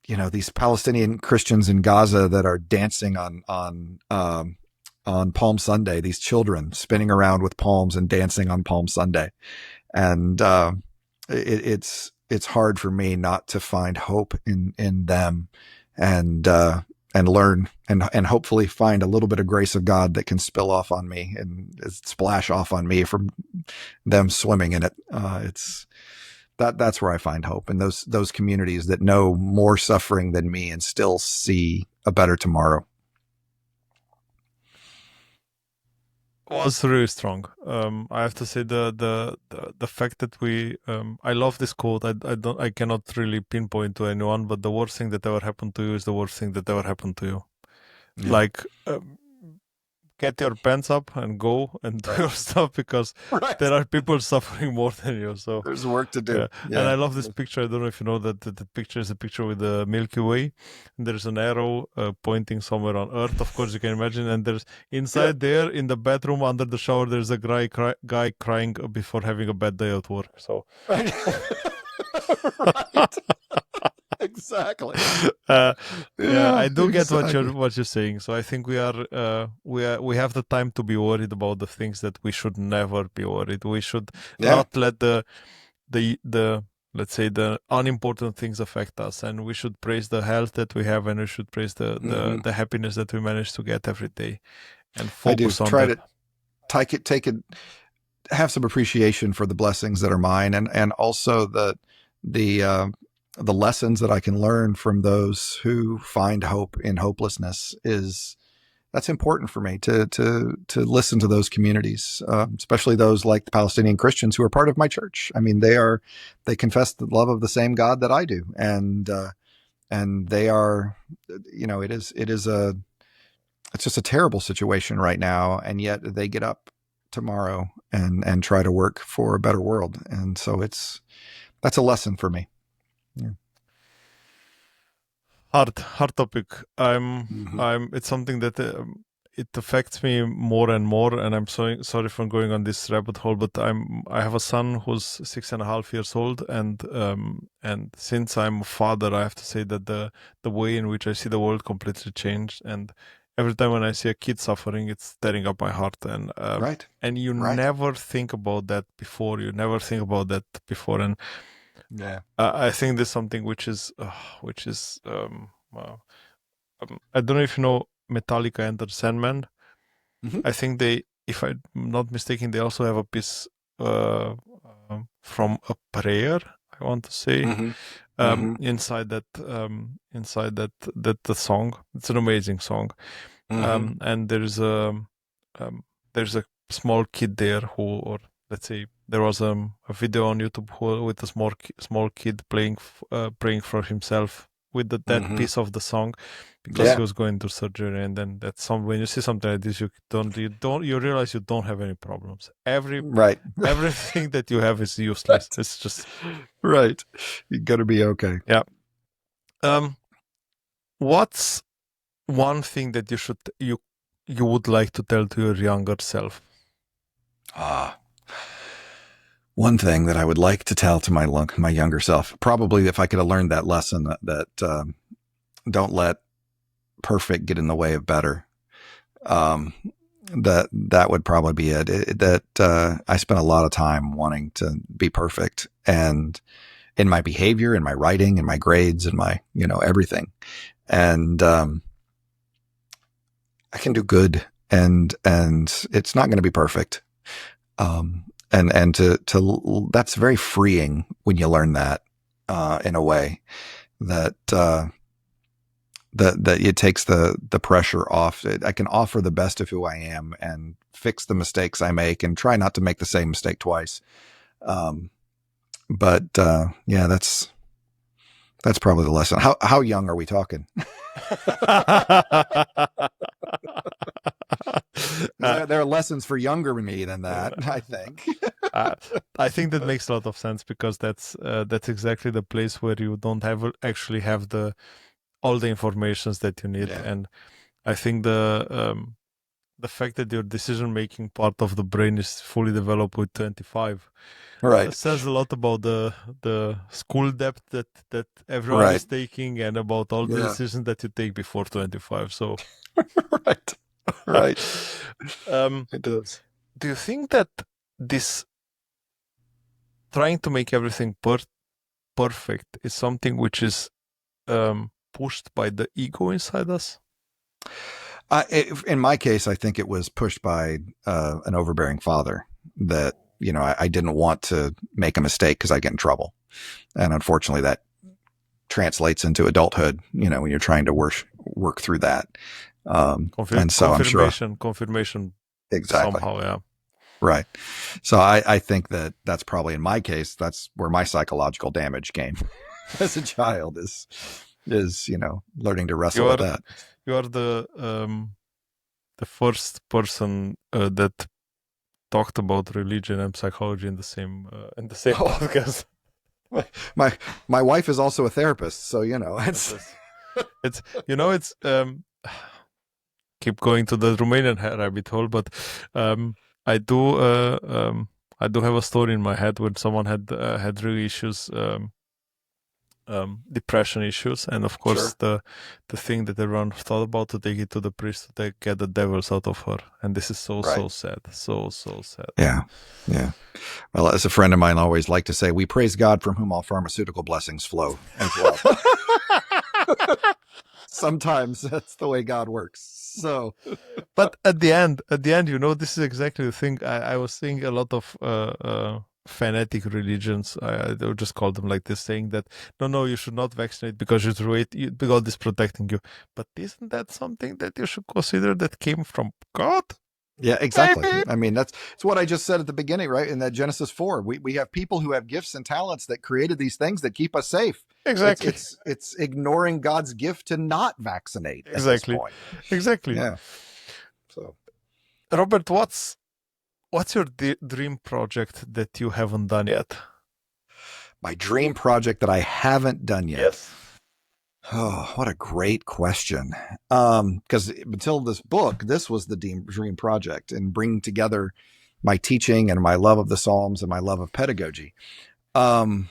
these Palestinian Christians in Gaza that are dancing on Palm Sunday, these children spinning around with palms and dancing on Palm Sunday. And, it's hard for me not to find hope in them and learn and hopefully find a little bit of grace of God that can spill off on me and splash off on me from them swimming in it. That's where I find hope, in those communities that know more suffering than me and still see a better tomorrow. Was really strong. I have to say the fact that I love this quote. I cannot really pinpoint to anyone, but the worst thing that ever happened to you is the worst thing that ever happened to you. Yeah. Like, get your pants up and go and do your stuff, because there are people suffering more than you. So there's work to do. Yeah. Yeah. And I love this picture. I don't know if you know that the picture is a picture with the Milky Way. And there's an arrow pointing somewhere on Earth, of course, you can imagine. And there's inside there in the bathroom under the shower, there's a guy crying before having a bad day at work. So right. Exactly. Yeah, I do get what you're saying. So I think we have the time to be worried about the things that we should never be worried. We should not let the let's say the unimportant things affect us, and we should praise the health that we have, and we should praise the happiness that we manage to get every day, and focus on try to take it, have some appreciation for the blessings that are mine, and also the lessons that I can learn from those who find hope in hopelessness. That's important for me to listen to those communities, especially those like the Palestinian Christians who are part of my church. I mean, they confess the love of the same God that I do. And they are, it's just a terrible situation right now. And yet they get up tomorrow and try to work for a better world. And so that's a lesson for me. Yeah. Hard topic. It's something that it affects me more and more, and I'm sorry for going on this rabbit hole, but I have a son who's 6.5 years old, and since I'm a father, I have to say that the way in which I see the world completely changed, and every time when I see a kid suffering, it's tearing up my heart, and and you never think about that before. And yeah, I think there's something which is I don't know if you know Metallica Enter Sandman. Mm-hmm. I think they if I'm not mistaken, they also have a piece from a prayer, I want to say, inside that the song. It's an amazing song. And there's a small kid there who, or let's say there was a video on YouTube with a small kid praying for himself with that piece of the song, because he was going through surgery. And then when you see something like this, you realize you don't have any problems. Everything that you have is useless. It's just right. You got to be okay. Yeah. What's one thing that you would like to tell to your younger self? One thing that I would like to tell to my younger self, probably if I could have learned that lesson that don't let perfect get in the way of better. That would probably be it. I spent a lot of time wanting to be perfect, and in my behavior, in my writing, in my grades, in my, everything. And I can do good, and it's not going to be perfect. And to that's very freeing when you learn that, in a way that it takes the pressure off. I can offer the best of who I am and fix the mistakes I make and try not to make the same mistake twice. But that's probably the lesson. How young are we talking? There are lessons for younger me than that, I think. I think that makes a lot of sense, because that's exactly the place where you don't actually have all the informations that you need. Yeah. And I think the fact that your decision-making part of the brain is fully developed with 25 says a lot about the school debt that everyone is taking, and about all the decisions that you take before 25. So right. It does. Do you think that this trying to make everything perfect is something which is pushed by the ego inside us? In my case, I think it was pushed by an overbearing father that, I didn't want to make a mistake because I get in trouble. And unfortunately that translates into adulthood, when you're trying to work through that. And so I'm sure confirmation exactly somehow. Yeah. Right. So I think that's probably, in my case, that's where my psychological damage came as a child is, learning to wrestle with that. You are the first person that talked about religion and psychology in the same podcast. My wife is also a therapist, so it's keep going to the Romanian rabbit hole, but I do have a story in my head when someone had real issues, depression issues, and of course the thing that everyone thought about, to take it to the priest to get the devils out of her. And this is so sad, so sad. Yeah. Well, as a friend of mine always liked to say, we praise God from whom all pharmaceutical blessings flow as well. Sometimes that's the way God works. So, but at the end, this is exactly the thing. I was seeing a lot of fanatic religions, I would just call them like this, saying that no, you should not vaccinate because God is protecting you. But isn't that something that you should consider that came from God? Yeah, exactly. I mean, it's what I just said at the beginning, right? In that Genesis 4, we have people who have gifts and talents that created these things that keep us safe. Exactly. It's ignoring God's gift to not vaccinate. Exactly. At this point. Exactly. Yeah. So, Robert, what's your dream project that you haven't done yet? My dream project that I haven't done yet. Yes. Oh, what a great question. Because until this book, this was the dream project, and bringing together my teaching and my love of the Psalms and my love of pedagogy. Wow.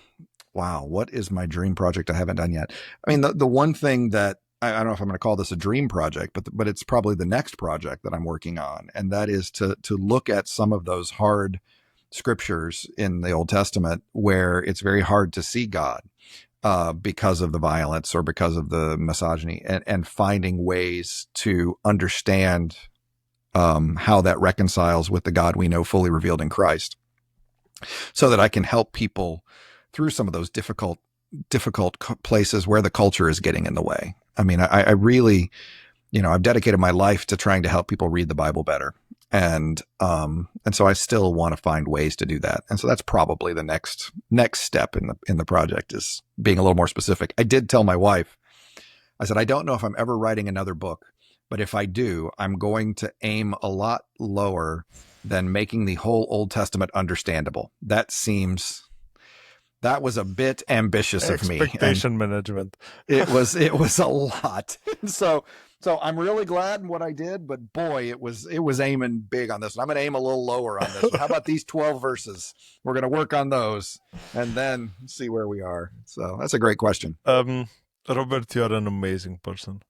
What is my dream project I haven't done yet? I mean, the one thing that I don't know if I'm going to call this a dream project, but it's probably the next project that I'm working on. And that is to look at some of those hard scriptures in the Old Testament where it's very hard to see God. Because of the violence or because of the misogyny, and finding ways to understand how that reconciles with the God we know fully revealed in Christ, so that I can help people through some of those difficult places where the culture is getting in the way. I mean, I really, I've dedicated my life to trying to help people read the Bible better. And so I still want to find ways to do that. And so that's probably the next step in the project, is being a little more specific. I did tell my wife, I said, I don't know if I'm ever writing another book, but if I do, I'm going to aim a lot lower than making the whole Old Testament understandable. That was a bit ambitious of me. Expectation management. It was a lot. So I'm really glad in what I did, but boy, it was aiming big on this. I'm going to aim a little lower on this. How about these 12 verses? We're going to work on those and then see where we are. So that's a great question. Robert, you are an amazing person.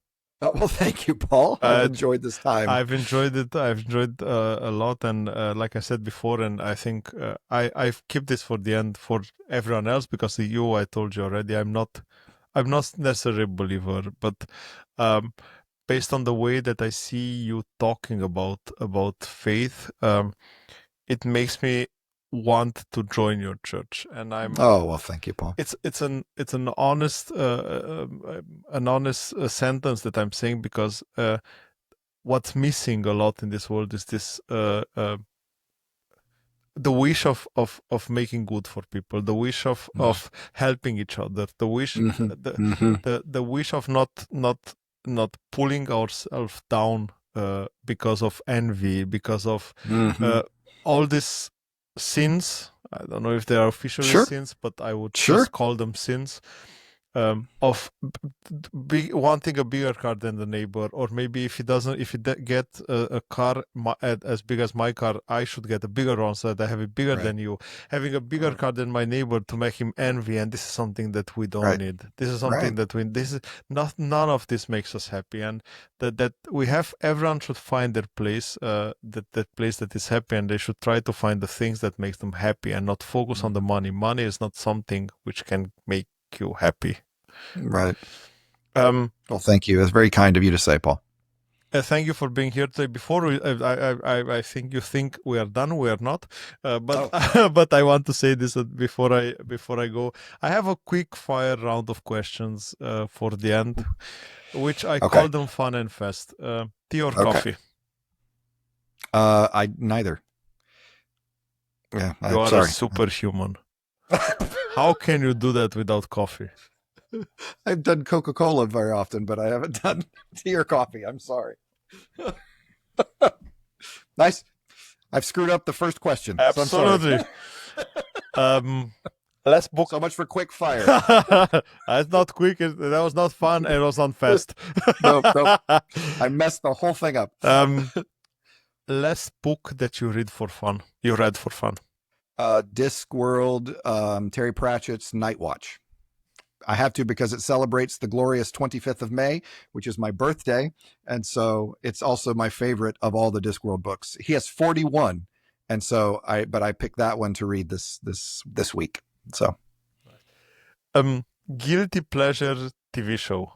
Oh, well, thank you, Paul. I've enjoyed this time. I've enjoyed it. I've enjoyed a lot. And like I said before, and I think I've kept this for the end for everyone else, because I told you already, I'm not necessarily a believer, but based on the way that I see you talking about faith, it makes me want to join your church. And oh, well, thank you, Paul. It's an honest sentence that I'm saying, because what's missing a lot in this world is this the wish of making good for people, the wish of helping each other, the wish the wish of not pulling ourselves down because of envy, because of all these sins. I don't know if they are officially sins, but I would just call them sins, of wanting a bigger car than the neighbor, or maybe if he get a car as big as my car, I should get a bigger one so that I have it bigger than you, having a bigger car than my neighbor to make him envy. And this is something that we don't need. This is something that none of this makes us happy, and that we have, everyone should find their place, that place that is happy, and they should try to find the things that makes them happy and not focus on the money. Money is not something which can make you happy. Right. Well, thank you. It's very kind of you to say, Paul. Thank you for being here today. Before I think you think we are done. We are not. But I want to say this before I go. I have a quick fire round of questions for the end, which I call them fun and fast. Tea or coffee? Neither. Yeah, you are a superhuman. How can you do that without coffee? I've done Coca-Cola very often, but I haven't done tea or coffee. I'm sorry. Nice. I've screwed up the first question. Absolutely. So let's book. So much for quick fire. It's not quick. That was not fun. It was not fast. Nope. I messed the whole thing up. Last book that you read for fun. Discworld, Terry Pratchett's Night Watch. I have to, because it celebrates the glorious 25th of May, which is my birthday. And so it's also my favorite of all the Discworld books. He has 41. And so I picked that one to read this week. So, guilty pleasure TV show.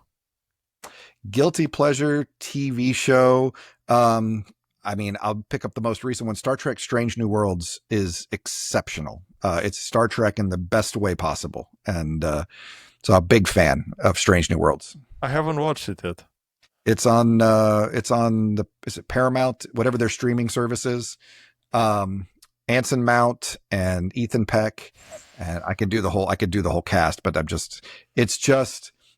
Guilty pleasure TV show. I mean, I'll pick up the most recent one. Star Trek Strange New Worlds is exceptional. It's Star Trek in the best way possible. And so I'm a big fan of Strange New Worlds. I haven't watched it yet. It's on is it Paramount, whatever their streaming service is. Anson Mount and Ethan Peck. And I could do the whole cast, but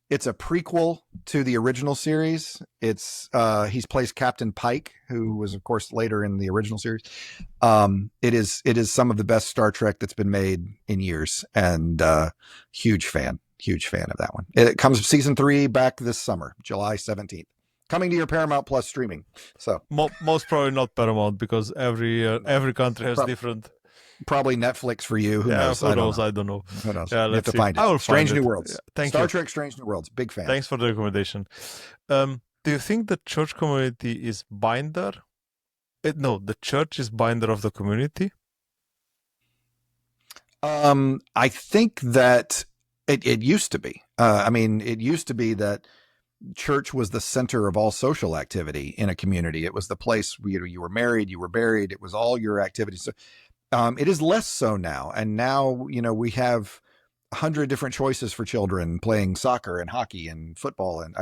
it's a prequel to the original series. He plays Captain Pike, who was, of course, later in the original series. It is some of the best Star Trek that's been made in years, and huge fan of that one. It comes season 3 back this summer, July 17th, coming to your Paramount Plus streaming. So most probably not Paramount, because every country has different. Probably Netflix for you. Who knows? I don't know. Who knows? Yeah, you have to see. find it. I will Strange find New it. Worlds. Yeah, thank Star you. Trek Strange New Worlds. Big fan. Thanks for the recommendation. Do you think the church community is binder? No, the church is binder of the community. I think that it used to be. I mean, it used to be that church was the center of all social activity in a community. It was the place where you were married, you were buried. It was all your activities. So it is less so now. And now, we have 100 different choices for children playing soccer and hockey and football and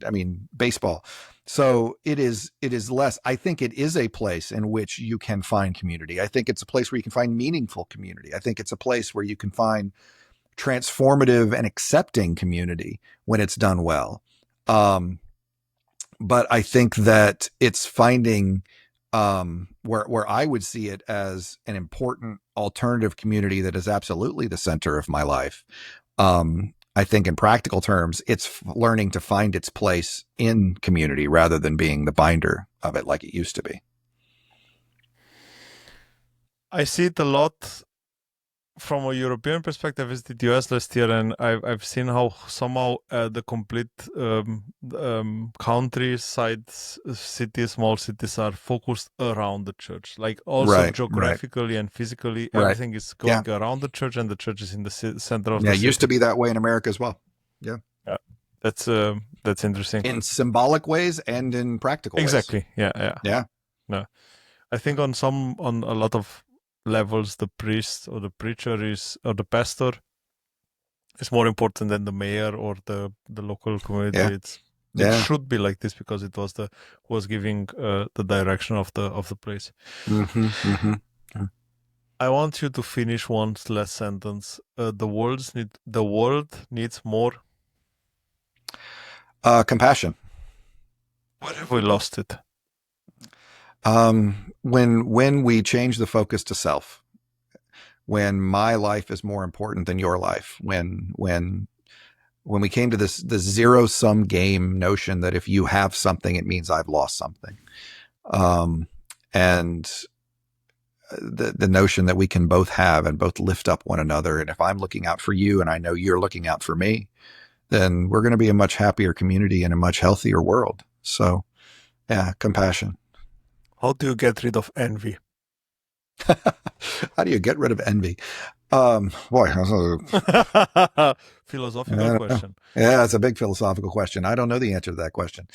I mean baseball. So it is less. I think it is a place in which you can find community. I think it's a place where you can find meaningful community. I think it's a place where you can find transformative and accepting community when it's done well. But I think that it's finding where I would see it as an important alternative community that is absolutely the center of my life. I think in practical terms, it's learning to find its place in community rather than being the binder of it like it used to be. I see it a lot from a European perspective. I visited the US last year, and I've seen how somehow the complete countryside, cities, small cities are focused around the church. Like also geographically and physically, everything is going around the church, and the church is in the center of the city. Yeah, it used to be that way in America as well. Yeah. That's interesting. In symbolic ways and in practical ways. Exactly. Yeah. No. I think on a lot of levels, the priest or the preacher or the pastor is more important than the mayor or the local community. It should be like this because it was giving the direction of the place. I want you to finish one last sentence. The world needs more compassion. Where have we lost it? When we change the focus to self, when my life is more important than your life, when we came to the zero sum game notion that if you have something, it means I've lost something. And the notion that we can both have and both lift up one another. And if I'm looking out for you and I know you're looking out for me, then we're going to be a much happier community and a much healthier world. So yeah, compassion. How do you get rid of envy? How do you get rid of envy? Boy, that's a philosophical question. Yeah, it's a big philosophical question. I don't know the answer to that question.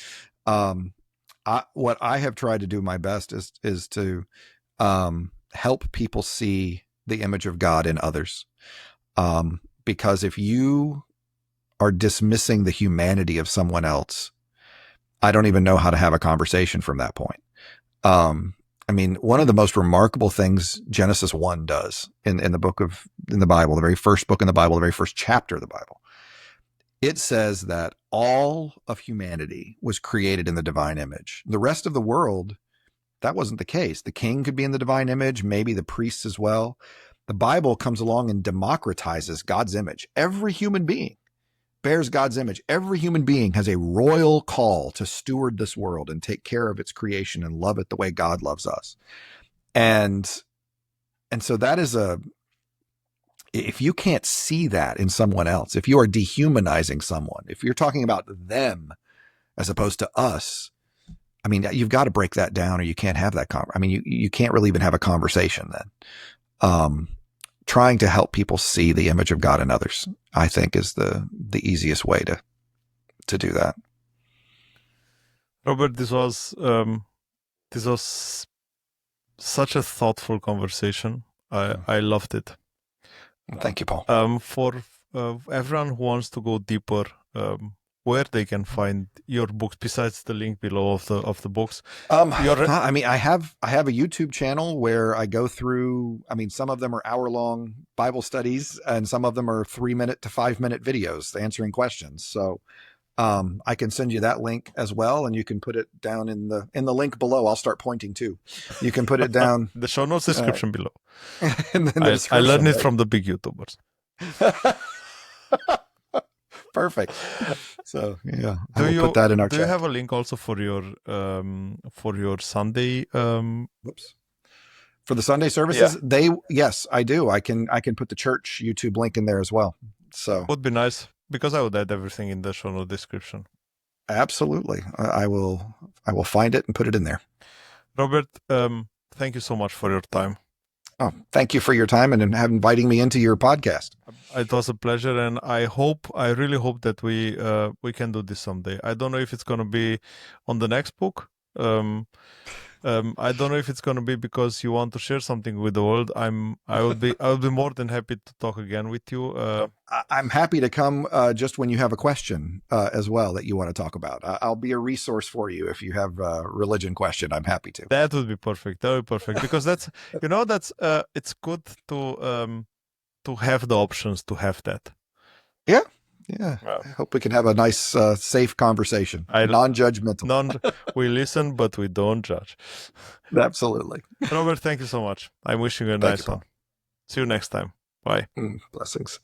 What I have tried to do my best is to help people see the image of God in others. Because if you are dismissing the humanity of someone else, I don't even know how to have a conversation from that point. I mean, one of the most remarkable things Genesis 1 does in the Bible, the very first book in the Bible, the very first chapter of the Bible, it says that all of humanity was created in the divine image. The rest of the world, that wasn't the case. The king could be in the divine image, maybe the priests as well. The Bible comes along and democratizes God's image. Every human being bears God's image. Every human being has a royal call to steward this world and take care of its creation and love it the way God loves us. And so that is if you can't see that in someone else, if you are dehumanizing someone, if you're talking about them as opposed to us, I mean, you've got to break that down or you can't have that you can't really even have a conversation then. Trying to help people see the image of God in others, I think, is the easiest way to do that. Robert, this was such a thoughtful conversation. I loved it. Thank you, Paul. For everyone who wants to go deeper, where they can find your books besides the link below of the books. I have a YouTube channel where I go through, some of them are hour-long Bible studies and some of them are 3-minute to 5-minute videos answering questions. So I can send you that link as well, and you can put it down in the link below. I'll start pointing too. You can put it down. The show notes description below. I learned it from the big YouTubers. Perfect. So yeah, I will put that in our chat. Do you have a link also for your Sunday? For the Sunday services? Yeah. Yes, I do. I can put the church YouTube link in there as well. So would be nice because I would add everything in the show note description. Absolutely, I will find it and put it in there. Robert, thank you so much for your time. Oh, thank you for your time and inviting me into your podcast. It was a pleasure, and I really hope that we can do this someday. I don't know if it's going to be on the next book. I don't know if it's going to be because you want to share something with the world. I would be more than happy to talk again with you. I'm happy to come just when you have a question as well that you want to talk about. I'll be a resource for you if you have a religion question. I'm happy to. That would be perfect. That would be perfect because that's it's good to have the options to have that. Yeah. I hope we can have a nice, safe conversation. Non-judgmental. We listen, but we don't judge. Absolutely. Robert, thank you so much. I'm wishing you a nice one. See you next time. Bye. Blessings.